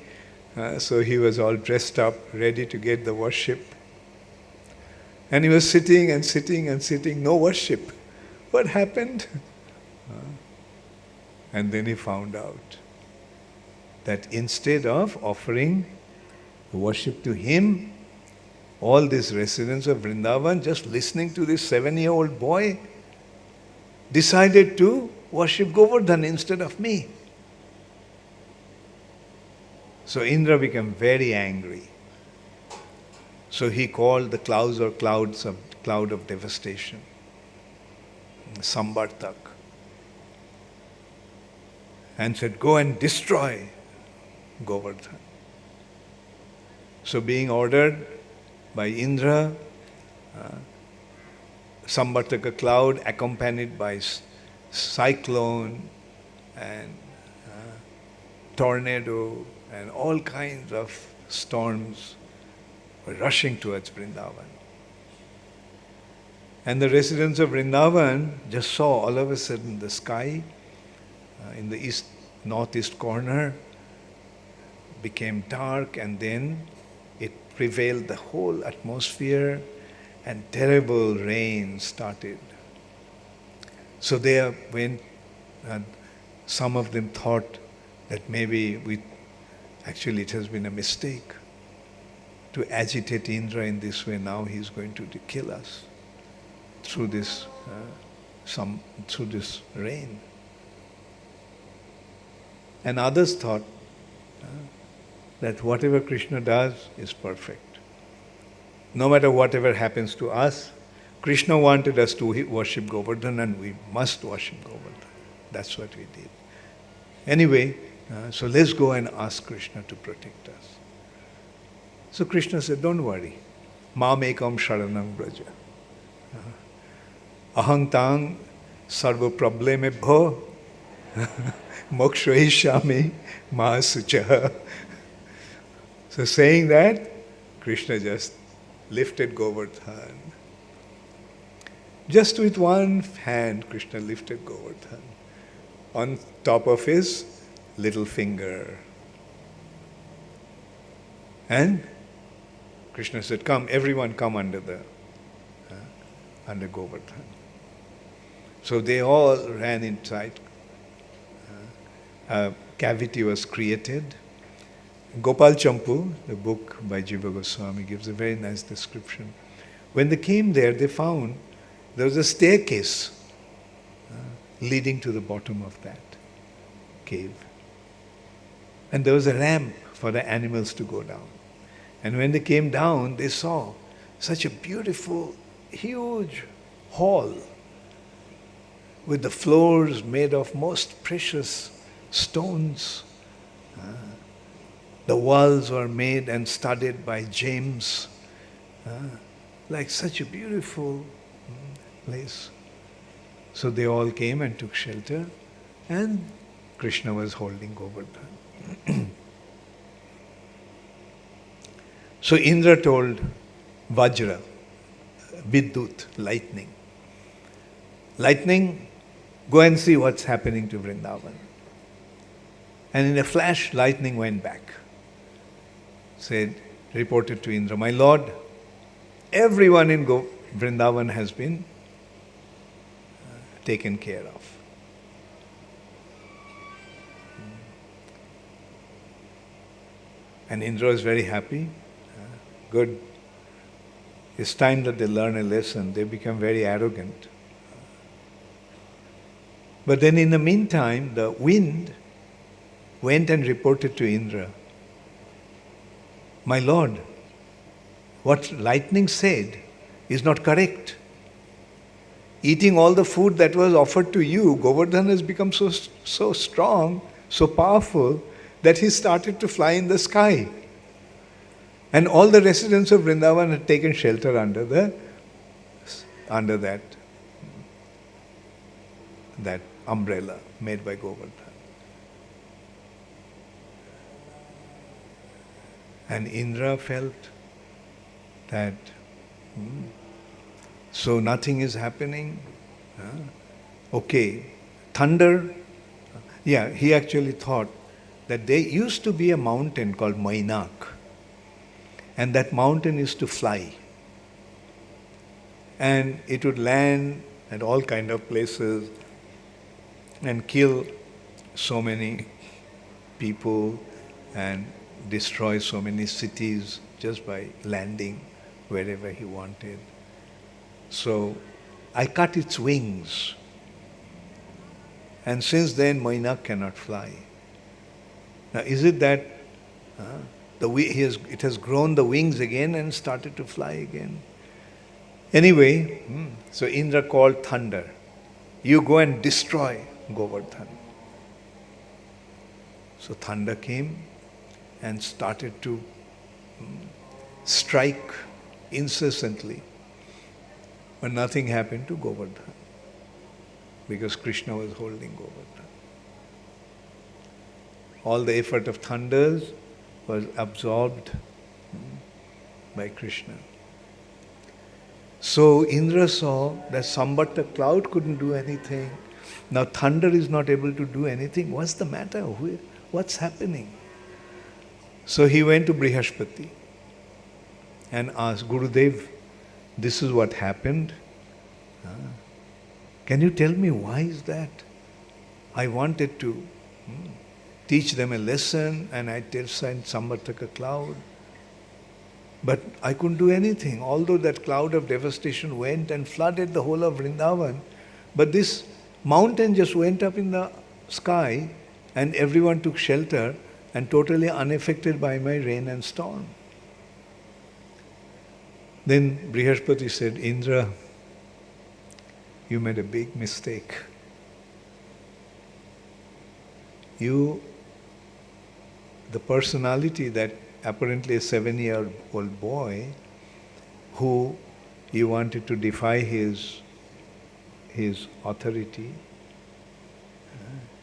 So he was all dressed up, ready to get the worship. And he was sitting and sitting and sitting, no worship. What happened? And then he found out that instead of offering worship to him, all these residents of Vrindavan, just listening to this 7-year-old boy, decided to worship Govardhan instead of me. So Indra became very angry. So he called the cloud of devastation, Sambartak, and said, go and destroy Govardhan. So being ordered by Indra, Sambartaka cloud accompanied by cyclone and tornado and all kinds of storms were rushing towards Vrindavan. And the residents of Vrindavan just saw all of a sudden the sky in the northeast corner became dark, and then it prevailed the whole atmosphere and terrible rain started. So they went, and some of them thought that maybe actually it has been a mistake to agitate Indra in this way. Now he's going to kill us through this rain. And others thought that whatever Krishna does is perfect. No matter whatever happens to us, Krishna wanted us to worship Govardhan, and we must worship Govardhan. That's what we did. Anyway, so let's go and ask Krishna to protect us. So Krishna said, don't worry. Mam ekam sharanam braja. Ahang tang sarva probleme bho mokshaishami ma sucha. So saying that, Krishna just lifted Govardhan. Just with one hand, Krishna lifted Govardhan on top of his little finger. And Krishna said, come, everyone come under Govardhan. So they all ran inside. A cavity was created. Gopal Champu, the book by Jiva Goswami, gives a very nice description. When they came there, they found there was a staircase leading to the bottom of that cave. And there was a ramp for the animals to go down. And when they came down, they saw such a beautiful, huge hall with the floors made of most precious stones. The walls were made and studded by gems, like such a beautiful place. So they all came and took shelter, and Krishna was holding Govardhan. So Indra told Vajra, Vidyut, lightning, go and see what's happening to Vrindavan. And in a flash, lightning went back. Reported to Indra, my lord, everyone in Vrindavan has been taken care of. And Indra is very happy. Good. It's time that they learn a lesson. They become very arrogant. But then in the meantime, the wind went and reported to Indra, my lord, what lightning said is not correct. Eating all the food that was offered to you, Govardhan has become so strong, so powerful, that he started to fly in the sky. And all the residents of Vrindavan had taken shelter under that umbrella made by Govardhan. And Indra felt that, so nothing is happening. Okay, thunder. Yeah, he actually thought that there used to be a mountain called Mainak, and that mountain used to fly. And it would land at all kind of places and kill so many people and destroy so many cities just by landing wherever he wanted. So I cut its wings. And since then, Mainak cannot fly. Now, is it that it has grown the wings again and started to fly again? Anyway, so Indra called thunder. You go and destroy Govardhan. So thunder came and started to strike incessantly. But nothing happened to Govardhan because Krishna was holding Govardhan. all the effort of thunders was absorbed by Krishna. So Indra saw that Samhita cloud couldn't do anything. Now thunder is not able to do anything. What's the matter? What's happening? So he went to Brihaspati and asked, Gurudev, this is what happened. Can you tell me why is that? I wanted to teach them a lesson and I sent Samhita cloud. But I couldn't do anything. Although that cloud of devastation went and flooded the whole of Vrindavan, but this mountain just went up in the sky and everyone took shelter and totally unaffected by my rain and storm. Then Brihaspati said, Indra, you made a big mistake. The personality that apparently a 7-year-old boy who you wanted to defy his authority,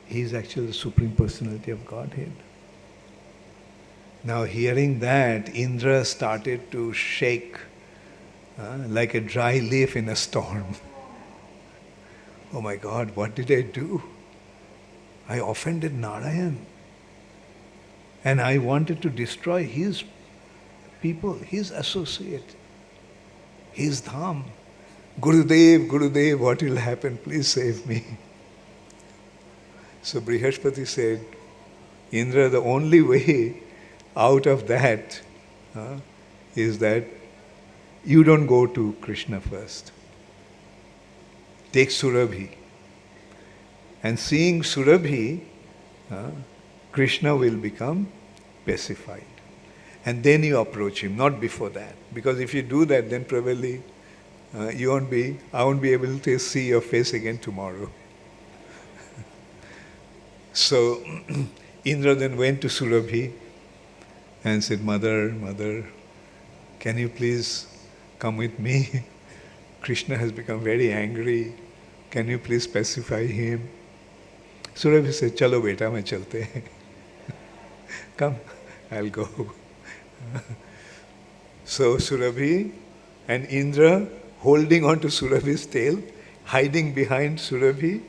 he is actually the Supreme Personality of Godhead. Now hearing that, Indra started to shake like a dry leaf in a storm. Oh my God, what did I do? I offended Narayan. And I wanted to destroy his people, his associate, his dham. Gurudev, Gurudev, what will happen? Please save me. So Brihaspati said, Indra, the only way out of that is that you don't go to Krishna first. Take Surabhi. And seeing Surabhi, Krishna will become pacified. And then you approach him, not before that. Because if you do that, then probably I won't be able to see your face again tomorrow. So Indra then went to Surabhi and said, Mother, can you please come with me? Krishna has become very angry. Can you please pacify him? Surabhi said, Chalo beta, main chalte hain. Come, I'll go. So Surabhi and Indra, holding on to Surabhi's tail, hiding behind Surabhi,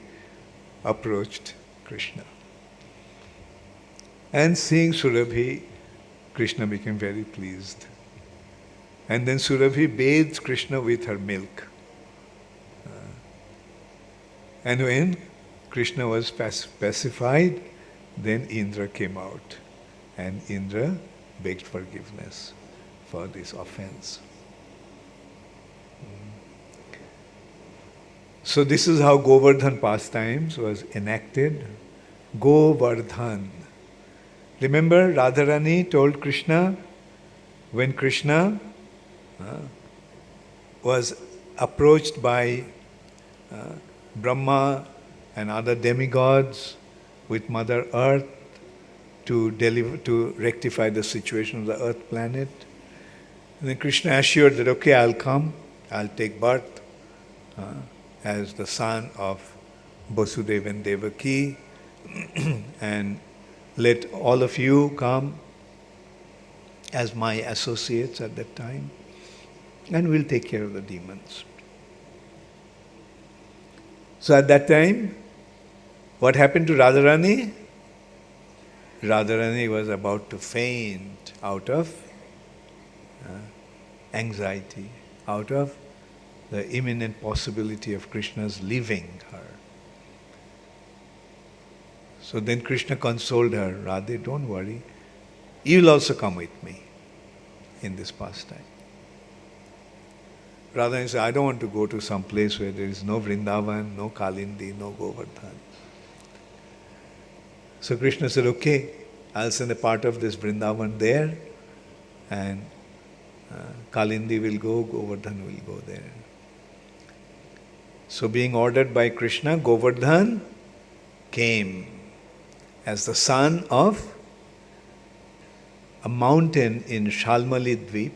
approached Krishna. And seeing Surabhi, Krishna became very pleased. And then Surabhi bathed Krishna with her milk. And when Krishna was pacified, then Indra came out. And Indra begged forgiveness for this offense. So this is how Govardhan pastimes was enacted. Govardhan. Remember Radharani told Krishna, when Krishna was approached by Brahma and other demigods with Mother Earth to rectify the situation of the Earth planet. And then Krishna assured that, okay, I'll come, I'll take birth as the son of Vasudeva and Devaki and let all of you come as my associates at that time and we'll take care of the demons. So at that time, what happened to Radharani? Radharani was about to faint out of anxiety, out of the imminent possibility of Krishna's leaving her. So then Krishna consoled her, Radhe, don't worry, you'll also come with me in this pastime. Radharani said, I don't want to go to some place where there is no Vrindavan, no Kalindi, no Govardhan. So Krishna said, okay, I'll send a part of this Vrindavan there and Kalindi will go, Govardhan will go there. So being ordered by Krishna, Govardhan came as the son of a mountain in Shalmali Dweep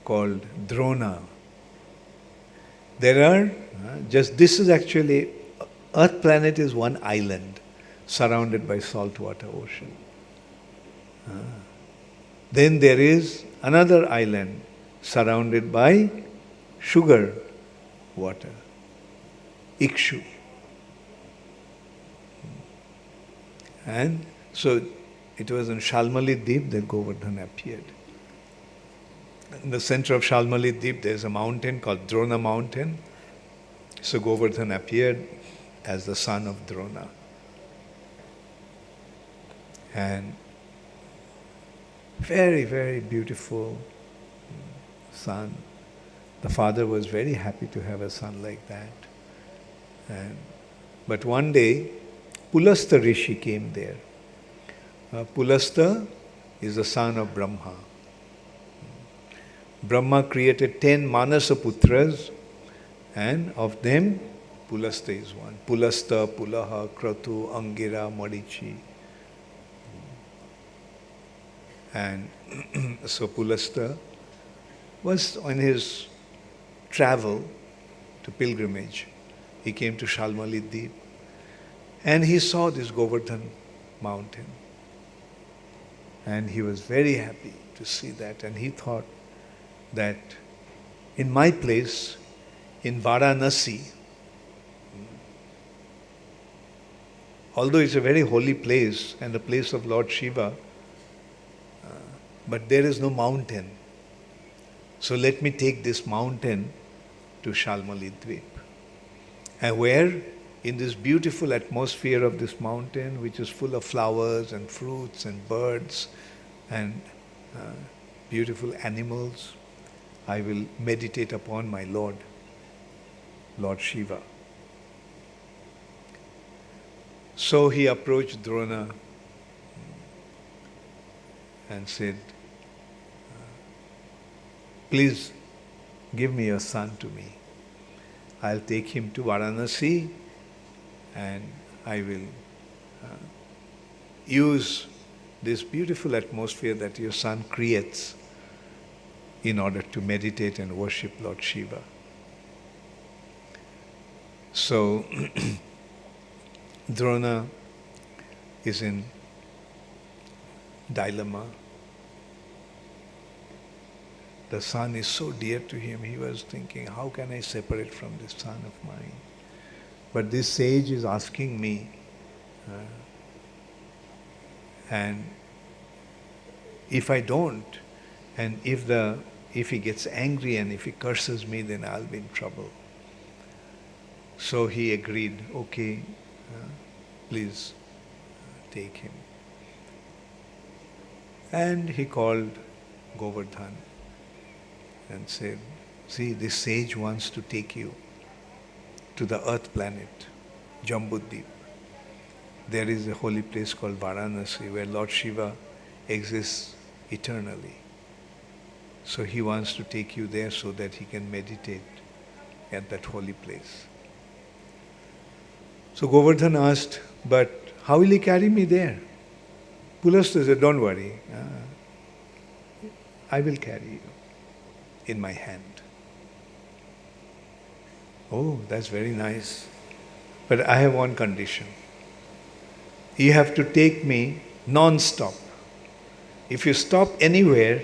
called Drona. There are, this is actually, Earth planet is one island. surrounded by saltwater ocean. Then there is another island surrounded by sugar water, Ikshu. And so it was in Shalmali Deep that Govardhan appeared. In the center of Shalmali Deep there is a mountain called Drona mountain. So Govardhan appeared as the son of Drona. And very, very beautiful son. The father was very happy to have a son like that. But one day, Pulastha Rishi came there. Pulastha is the son of Brahma. Brahma created 10 Manasaputras, and of them, Pulastha is one. Pulastha, Pulaha, Kratu, Angira, Marichi. And so Pulastha was on his travel to pilgrimage. He came to Shalmali Deep and he saw this Govardhan mountain. And he was very happy to see that, and he thought that in my place, in Varanasi, although it's a very holy place and the place of Lord Shiva, but there is no mountain. So let me take this mountain to Shalmali Dweep. And where? In this beautiful atmosphere of this mountain, which is full of flowers and fruits and birds and beautiful animals, I will meditate upon my Lord, Lord Shiva. So he approached Drona and said, please give me your son to me. I'll take him to Varanasi and I will use this beautiful atmosphere that your son creates in order to meditate and worship Lord Shiva. So Drona is in dilemma. The son is so dear to him, he was thinking, how can I separate from this son of mine? But this sage is asking me, and if I don't, and if he gets angry and if he curses me, then I'll be in trouble. So he agreed, okay, please take him. And he called Govardhan and said, see, this sage wants to take you to the earth planet, Jambuddeep. There is a holy place called Varanasi where Lord Shiva exists eternally. So he wants to take you there so that he can meditate at that holy place. So Govardhan asked, but how will he carry me there? Pulastha said, don't worry, I will carry you in my hand. Oh, that's very nice. But I have one condition. You have to take me non-stop. If you stop anywhere,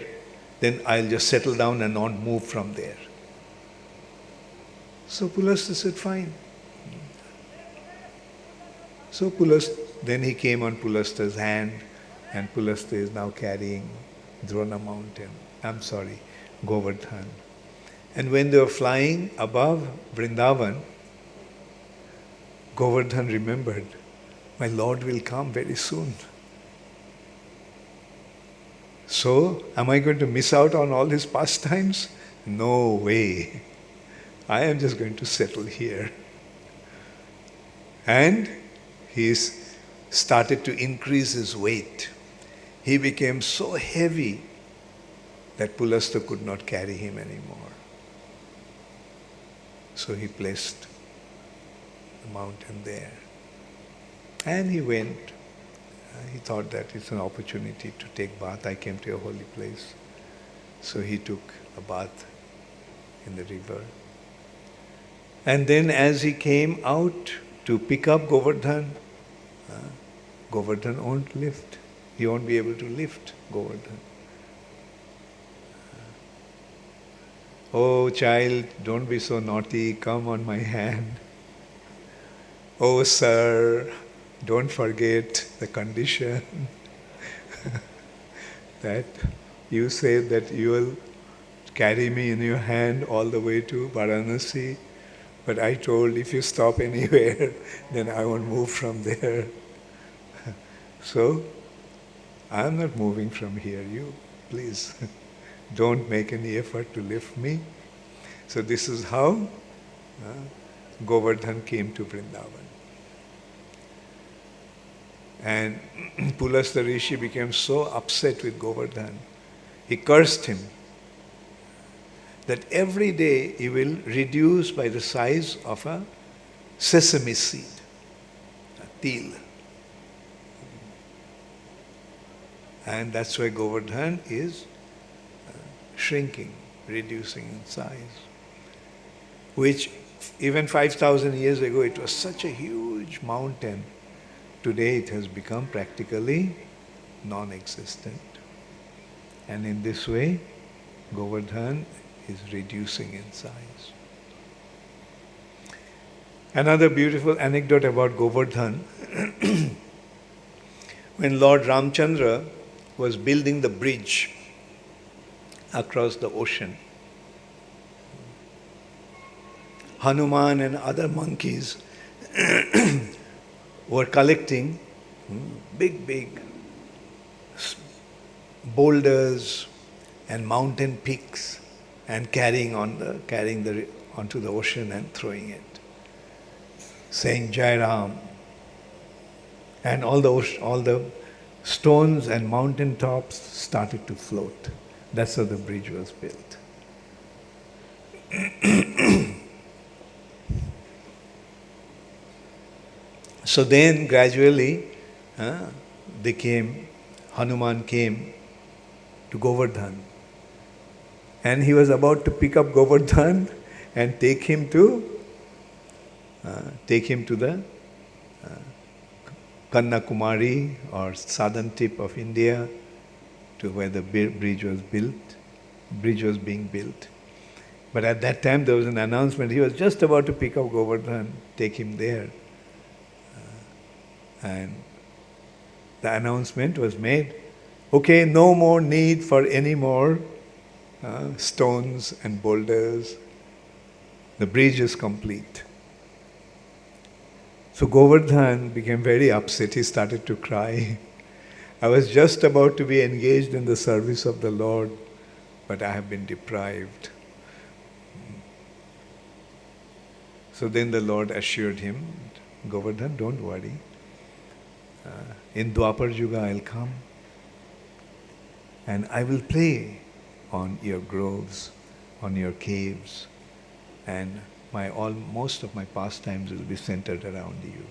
then I'll just settle down and not move from there. So Pulastha said, fine. So then he came on Pulastha's hand, and Pulastha is now carrying Drona mountain. Govardhan. And when they were flying above Vrindavan, Govardhan remembered, my Lord will come very soon. So, am I going to miss out on all his pastimes? No way. I am just going to settle here. And he started to increase his weight. He became so heavy that Pulastha could not carry him anymore. So he placed the mountain there. And he went. He thought that it's an opportunity to take bath. I came to a holy place. So he took a bath in the river. And then as he came out to pick up Govardhan, Govardhan won't lift. He won't be able to lift Govardhan. Oh child, don't be so naughty, come on my hand. Oh sir, don't forget the condition that you said that you will carry me in your hand all the way to Varanasi, but I told if you stop anywhere, then I won't move from there. So, I am not moving from here, you please don't make any effort to lift me. So this is how Govardhan came to Vrindavan. And Pulastha Rishi became so upset with Govardhan, he cursed him that every day he will reduce by the size of a sesame seed, a til. And that's why Govardhan is shrinking, reducing in size. Which even 5,000 years ago it was such a huge mountain. Today it has become practically non-existent. And in this way, Govardhan is reducing in size. Another beautiful anecdote about Govardhan. When Lord Ramchandra was building the bridge across the ocean, Hanuman and other monkeys were collecting big boulders and mountain peaks and carrying onto the ocean and throwing it, saying Jai Ram. And all the stones and mountain tops started to float. That's how the bridge was built. So then gradually Hanuman came to Govardhan. And he was about to pick up Govardhan and take him to the Kanyakumari or southern tip of India, to where the bridge was being built. But at that time there was an announcement, he was just about to pick up Govardhan, take him there. And the announcement was made, okay, no more need for any more stones and boulders. The bridge is complete. So Govardhan became very upset. He started to cry. I was just about to be engaged in the service of the Lord, but I have been deprived. So then the Lord assured him, Govardhan, don't worry. In Dwapar Yuga I'll come and I will play on your groves, on your caves, and most of my pastimes will be centered around you.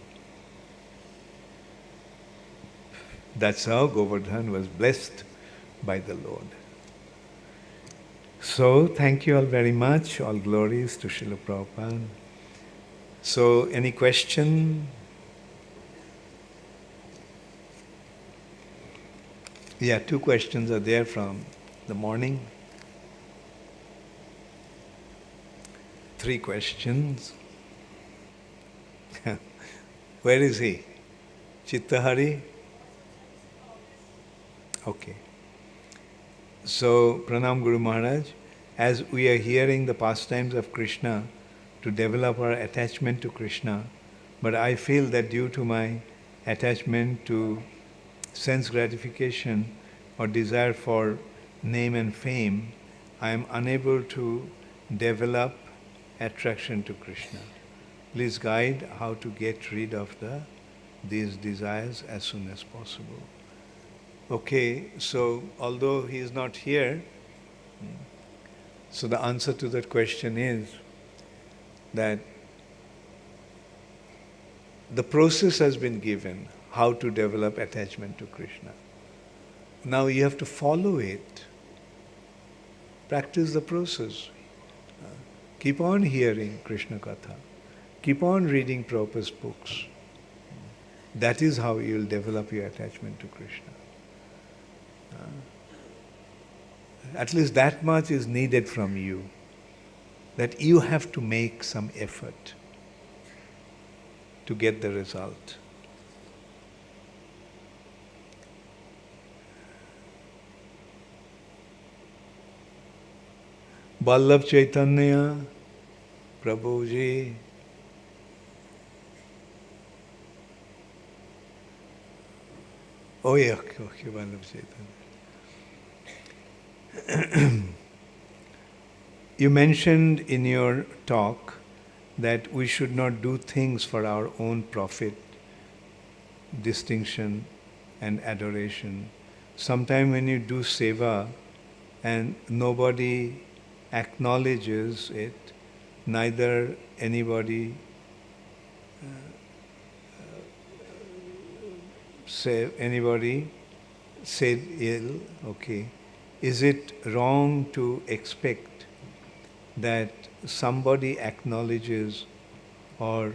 That's how Govardhan was blessed by the Lord. So, thank you all very much. All glories to Srila Prabhupada. So, any question? Yeah, 2 questions are there from the morning. 3 questions. Where is he? Chittahari? Okay. So, Pranam Guru Maharaj, as we are hearing the pastimes of Krishna to develop our attachment to Krishna, but I feel that due to my attachment to sense gratification or desire for name and fame, I am unable to develop attraction to Krishna. Please guide how to get rid of these desires as soon as possible. Okay, so although he is not here, so the answer to that question is that the process has been given, how to develop attachment to Krishna. Now you have to follow it. Practice the process. Keep on hearing Krishna Katha. Keep on reading Prabhupada's books. That is how you will develop your attachment to Krishna. At least that much is needed from you, that you have to make some effort to get the result. Vallabh Chaitanya, Prabhuji. Oh yeah, okay, Vallabh Chaitanya. You mentioned in your talk that we should not do things for our own profit, distinction and adoration. Sometimes when you do seva and nobody acknowledges it, neither anybody said ill, okay. Is it wrong to expect that somebody acknowledges or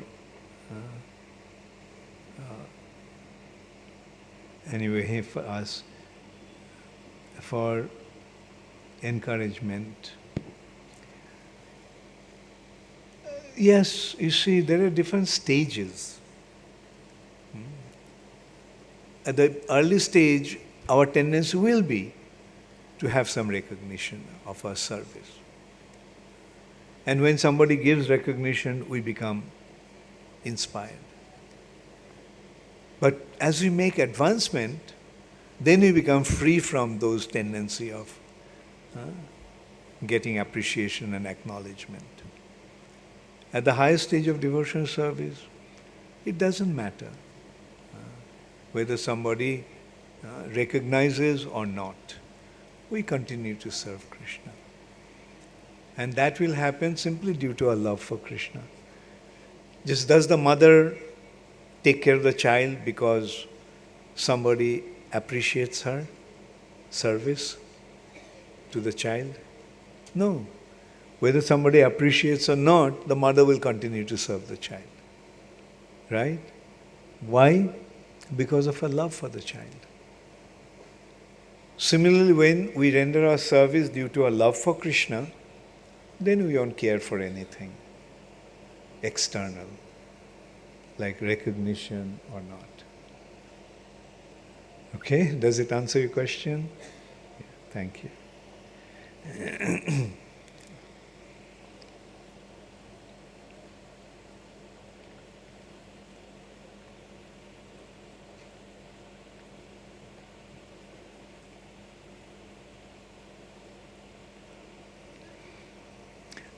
anyway for us for encouragement? Yes, you see, there are different stages. At the early stage, our tendency will be to have some recognition of our service. And when somebody gives recognition, we become inspired. But as we make advancement, then we become free from those tendency of getting appreciation and acknowledgement. At the highest stage of devotional service, it doesn't matter whether somebody recognizes or not. We continue to serve Krishna. And that will happen simply due to our love for Krishna. Just does the mother take care of the child because somebody appreciates her service to the child? No. Whether somebody appreciates or not, the mother will continue to serve the child. Right? Why? Because of her love for the child. Similarly, when we render our service due to our love for Krishna, then we don't care for anything external, like recognition or not. Okay? Does it answer your question? Yeah, thank you.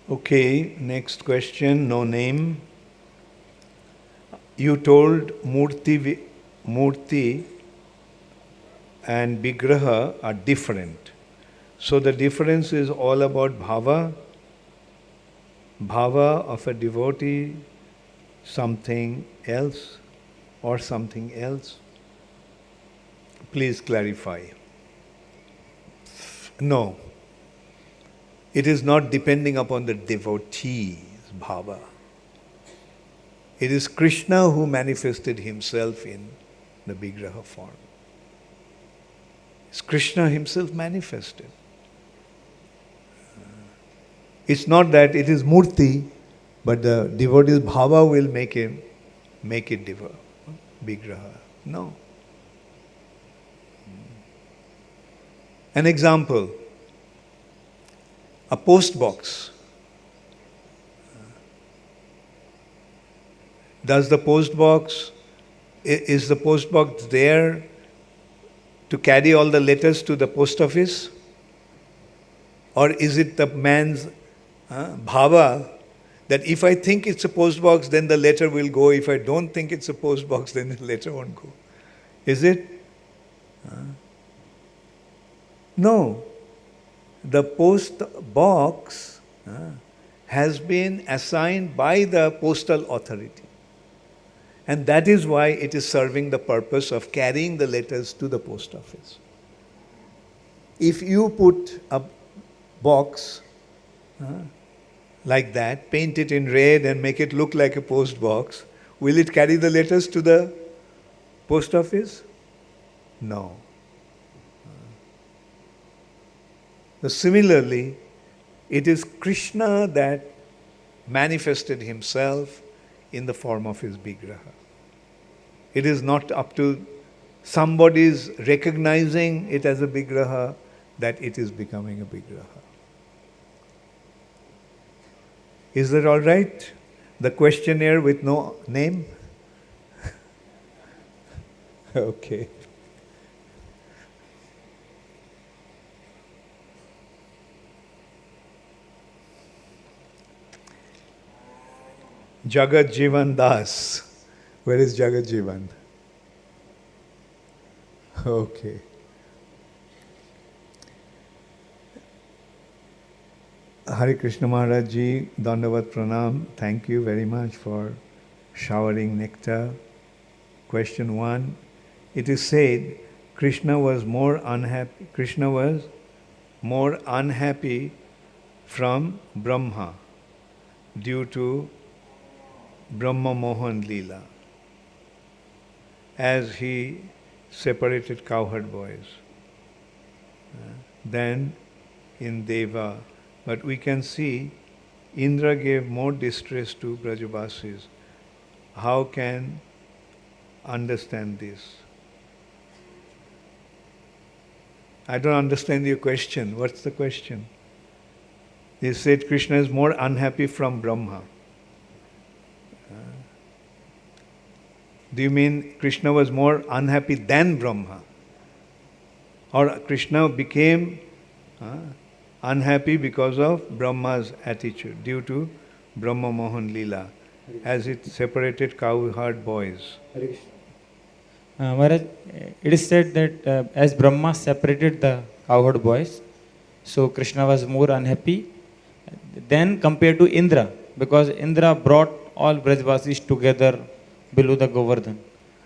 Okay, next question, no name. You told Murti and Vigraha are different. So the difference is all about bhava of a devotee, something else or something else. Please clarify. No. It is not depending upon the devotee's bhava. It is Krishna who manifested himself in the Vigraha form. It's Krishna himself manifested. It's not that it is Murti, but the devotee's bhava will make it Vigraha. No. An example. A post box. Is the post box there to carry all the letters to the post office? Or is it the man's bhava that if I think it's a post box, then the letter will go. If I don't think it's a post box, then the letter won't go. Is it? No. The post box has been assigned by the postal authority. And that is why it is serving the purpose of carrying the letters to the post office. If you put a box like that, paint it in red and make it look like a post box, will it carry the letters to the Post office? No. So similarly, it is Krishna that manifested himself in the form of his Vigraha. It is not up to somebody's recognizing it as a Vigraha that it is becoming a Vigraha. Is that all right? The questionnaire with no name? Okay. Jagat Jivan Das. Where is Jagat Jivan? Okay. Hare Krishna Maharaj Ji, Dandavat Pranam. Thank you very much for showering nectar. Question 1. It is said Krishna was more unhappy from Brahma due to Brahma Mohan Leela, as he separated cowherd boys. Then in Deva, but we can see Indra gave more distress to Brajavasis. How can understand this? I don't understand your question. What's the question? They said Krishna is more unhappy from Brahma. Do you mean Krishna was more unhappy than Brahma? Or Krishna became unhappy because of Brahma's attitude, due to Brahma Mohan Leela, as it separated cowherd boys? Maharaj, it is said that as Brahma separated the cowherd boys, so Krishna was more unhappy than compared to Indra, because Indra brought all Brajavasis together below the Govardhan.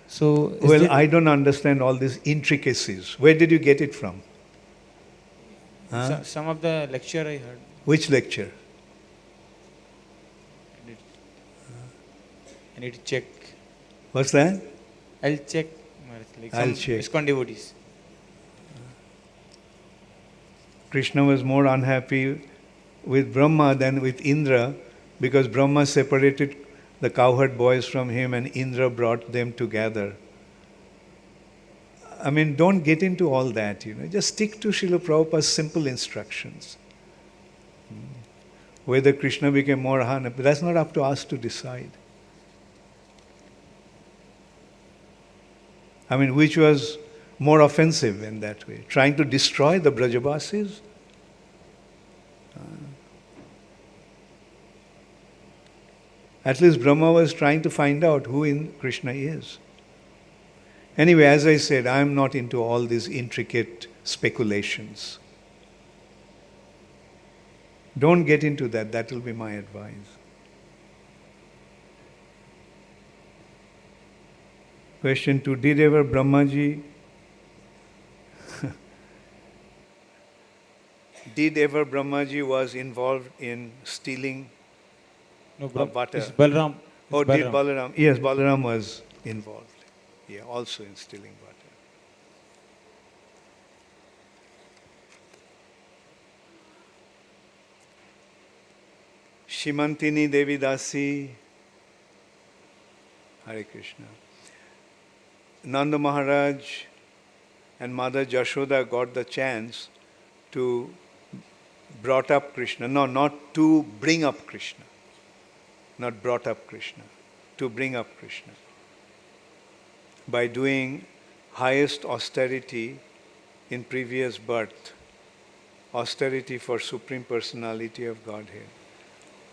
So, well, I don't understand all these intricacies. Where did you get it from? Some of the lecture I heard. Which lecture? I need to check. What's that? I'll check. Like I'll some check. ISKCON devotees. Krishna was more unhappy with Brahma than with Indra, because Brahma separated the cowherd boys from him and Indra brought them together. I mean, don't get into all that, Just stick to Srila Prabhupada's simple instructions. Whether Krishna became more unhappy, that's not up to us to decide. I mean, which was more offensive in that way? Trying to destroy the Brajavasis? At least Brahma was trying to find out who in Krishna is. Anyway, as I said, I am not into all these intricate speculations. Don't get into that. That will be my advice. Question 2. Did ever Brahmaji was involved in stealing butter? It's Balram. Did Balaram? Yes, Balaram was involved. Yeah, also in stealing butter. Shimantini Devi Dasi. Hare Krishna. Nanda Maharaj and Mother Jashoda got the chance to brought up Krishna. No, not to bring up Krishna. Not brought up Krishna. To bring up Krishna. By doing highest austerity in previous birth. Austerity for Supreme Personality of Godhead.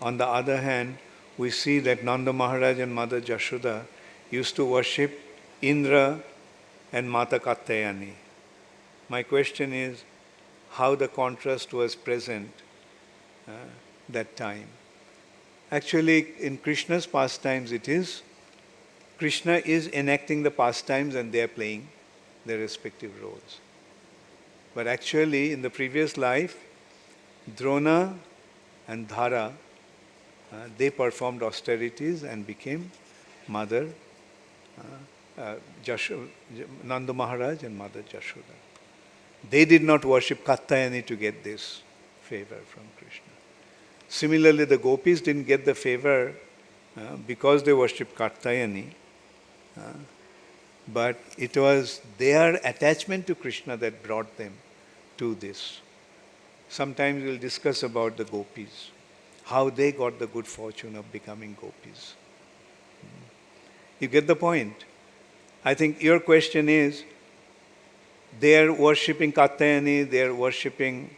On the other hand, we see that Nanda Maharaj and Mother Jashoda used to worship Indra and Mata Katyayani. My question is, how the contrast was present that time. Actually, in Krishna's pastimes it is, Krishna is enacting the pastimes and they are playing their respective roles. But actually, in the previous life, Drona and Dhara, they performed austerities and became mother Nanda Maharaj and Mother Jashoda. They did not worship Katyayani to get this favor from Krishna. Similarly, the gopis didn't get the favor because they worshipped Katyayani, but it was their attachment to Krishna that brought them to this. Sometimes we'll discuss about the gopis, how they got the good fortune of becoming gopis. You get the point? I think your question is, they are worshipping Katyayani, they are worshipping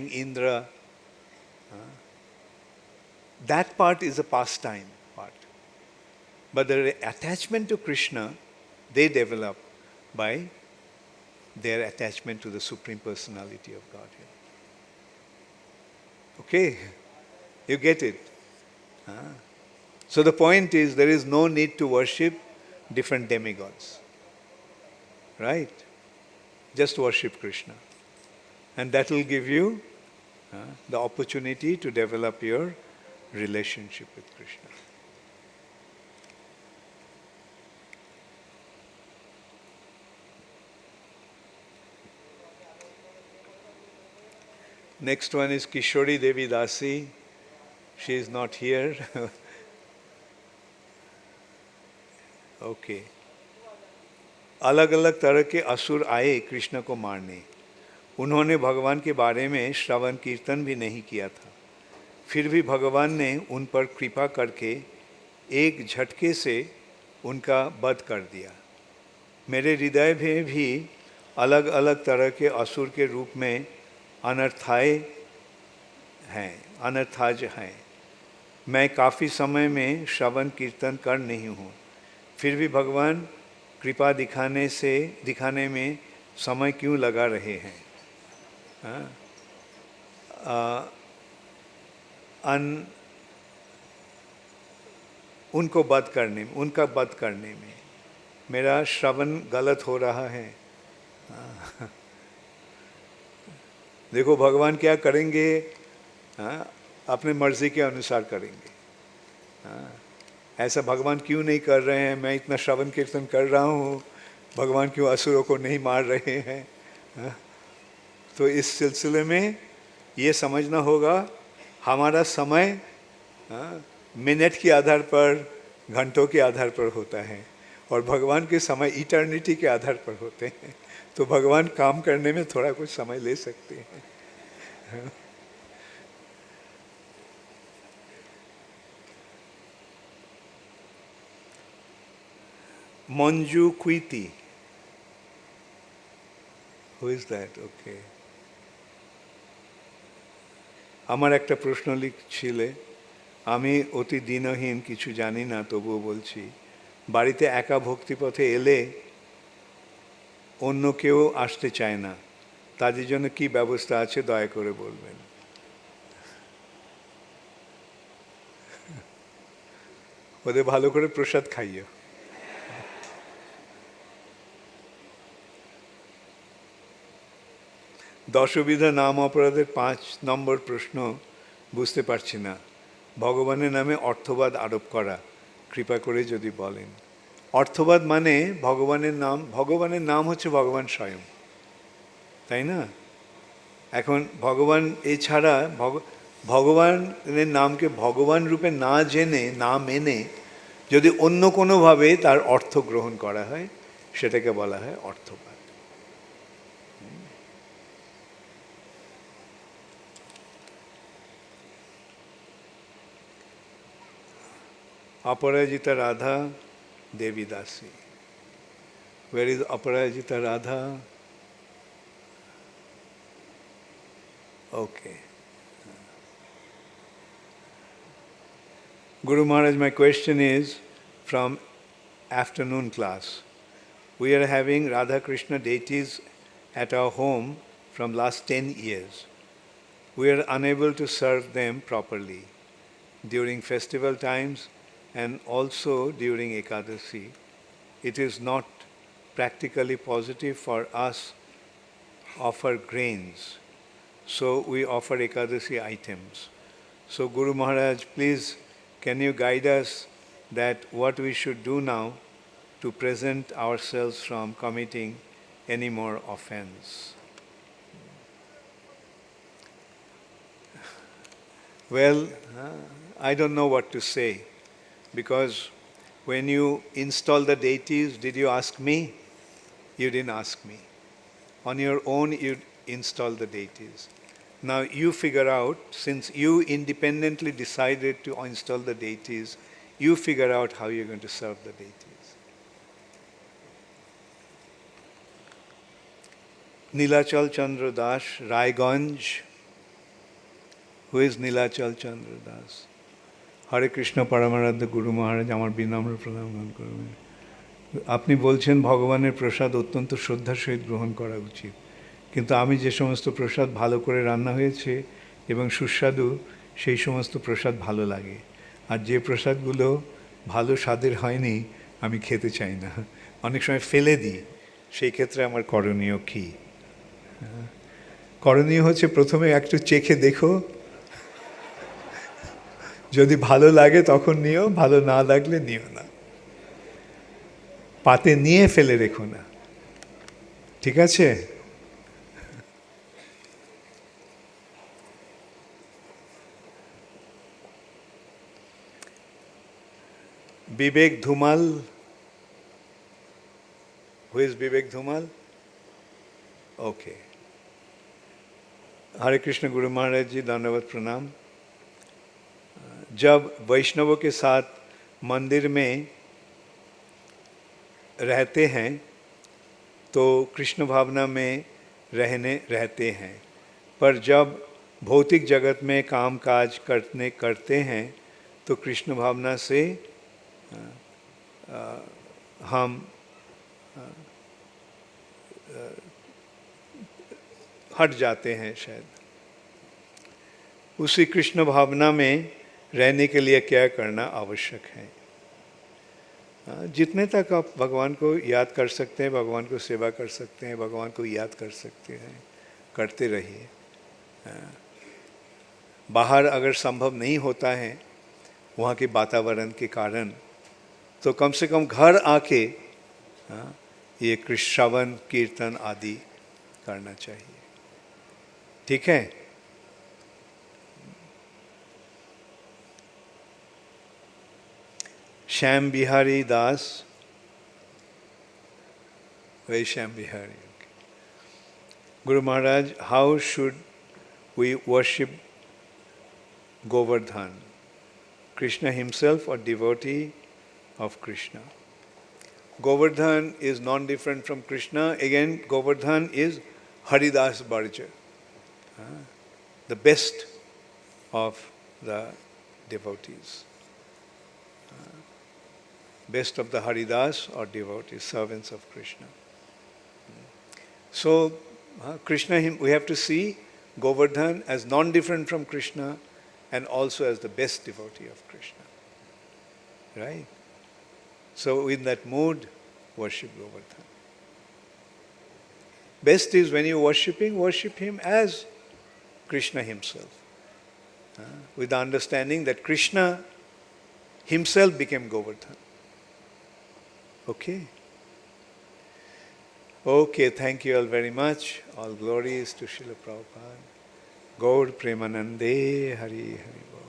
Indra. That part is a pastime part. But the attachment to Krishna, they develop by their attachment to the Supreme Personality of Godhead. Okay? You get it? So the point is, there is no need to worship different demigods. Right? Just worship Krishna. And that will give you the opportunity to develop your relationship with Krishna. Next one is Kishori Devi Dasi. She is not here. Okay. अलग अलग तरह के असुर आए कृष्ण को मारने. उन्होंने भगवान के बारे में श्रवण कीर्तन भी नहीं किया था. फिर भी भगवान ने उन पर कृपा करके एक झटके से उनका वध कर दिया. मेरे हृदय में भी अलग अलग तरह के असुर के रूप में अनर्थाज हैं. मैं काफ़ी समय में श्रवण कीर्तन कर नहीं हूँ. फिर भी भगवान कृपा दिखाने में समय क्यों लगा रहे हैं? उनका वध करने में मेरा श्रवण गलत हो रहा है. देखो भगवान क्या करेंगे, अपने मर्जी के अनुसार करेंगे. ऐसा भगवान क्यों नहीं कर रहे हैं? मैं इतना श्रवण कीर्तन कर रहा हूँ, भगवान क्यों असुरों को नहीं मार रहे हैं? तो इस सिलसिले में ये समझना होगा, हमारा समय मिनट के आधार पर, घंटों के आधार पर होता है, और भगवान के समय इटर्निटी के आधार पर होते हैं. तो भगवान काम करने में थोड़ा कुछ समय ले सकते हैं. Manju Kuiti. Who is that? Okay. আমার একটা প্রশ্ন লিখছিলে, আমি অতি দিনহীন, কিছু জানি না, তবুও বলছি, বাড়িতে একা ভক্তিপথে এলে অন্য কেউ আসতে চায় না, তাদের জন্য কি ব্যবস্থা আছে দয়া করে বলবেন? ওদের ভালো করে প্রসাদ খাইও. দশবিধা নাম অপরাধের 5 নম্বর প্রশ্ন বুঝতে পারছি না. ভগবানের নামে অর্থবাদ আরোপ করা, কৃপা করে যদি বলেন. অর্থবাদ মানে ভগবানের নাম হচ্ছে ভগবান স্বয়ং, তাই না? এখন ভগবান এছাড়া ভগবানের নামকে ভগবান রূপে না জেনে, না মেনে যদি অন্য কোনোভাবে তার অর্থ গ্রহণ করা হয়, সেটাকে বলা হয় অর্থবাদ. Aparajita Radha Devi Dasi. Where is Aparajita Radha? Okay. Guru Maharaj, my question is from afternoon class. We are having Radha Krishna deities at our home from last 10 years. We are unable to serve them properly during festival times and also during Ekadasi. It is not practically positive for us offer grains. So we offer Ekadasi items. So Guru Maharaj, please, can you guide us that what we should do now to present ourselves from committing any more offense. Well, I don't know what to say, because when you install the deities, did you ask me? You didn't ask me. On your own, you install the deities. Now you figure out, since you independently decided to install the deities, you figure out how you're going to serve the deities. Nilachal Chandra Das, Raiganj. Who is Nilachal Chandra Das? Hare Krishna Paramaradha Guru Maharaj, আমার বিনম্র প্রণাম গ্রহণ করবেন। আপনি বলছেন ভগবানের প্রসাদ অত্যন্ত শ্রদ্ধার সহিত গ্রহণ করা উচিত, কিন্তু আমি যে সমস্ত প্রসাদ ভালো করে রান্না হয়েছে এবং সুস্বাদু, সেই সমস্ত প্রসাদ ভালো লাগে। আর যে প্রসাদগুলো ভালো স্বাদের হয়নি, আমি খেতে চাই না, অনেক সময় ফেলে দিই। সেই ক্ষেত্রে আমার করণীয় কী? করণীয় হচ্ছে প্রথমে একটু চেখে দেখো, যদি ভালো লাগে তখন নিও, ভালো না লাগলে নিও না। পাতে নিয়ে ফেলে রেখো না, ঠিক আছে? Vivek Dhumal. Who is Vivek Dhumal? Okay. Hare Krishna guru Maharaj जी, धन्यवाद प्रणाम। जब वैष्णवों के साथ मंदिर में रहते हैं तो कृष्ण भावना में रहते हैं, पर जब भौतिक जगत में काम काज करते हैं तो कृष्ण भावना से हम हट जाते हैं शायद। उसी कृष्ण भावना में रहने के लिए क्या करना आवश्यक है? जितने तक आप भगवान को याद कर सकते हैं, भगवान को सेवा कर सकते हैं, भगवान को याद कर सकते हैं, करते रहिए। बाहर अगर संभव नहीं होता है वहाँ के वातावरण के कारण, तो कम से कम घर आके ये श्रवण कीर्तन आदि करना चाहिए, ठीक है? Shyam Bihari Das. Where is Shyam Bihari? Okay. Guru Maharaj, how should we worship Govardhan? Krishna himself or devotee of Krishna? Govardhan is non-different from Krishna. Again, Govardhan is Haridas Barja, the best of the devotees. Best of the Haridas or devotees, servants of Krishna. So, Krishna, we have to see Govardhan as non-different from Krishna and also as the best devotee of Krishna. Right? So, in that mood, worship Govardhan. Best is when you're worshipping, worship him as Krishna himself. With the understanding that Krishna himself became Govardhan. Okay? Okay, thank you all very much. All glories to Srila Prabhupada. Gaur Premanande Hari Hari Bol.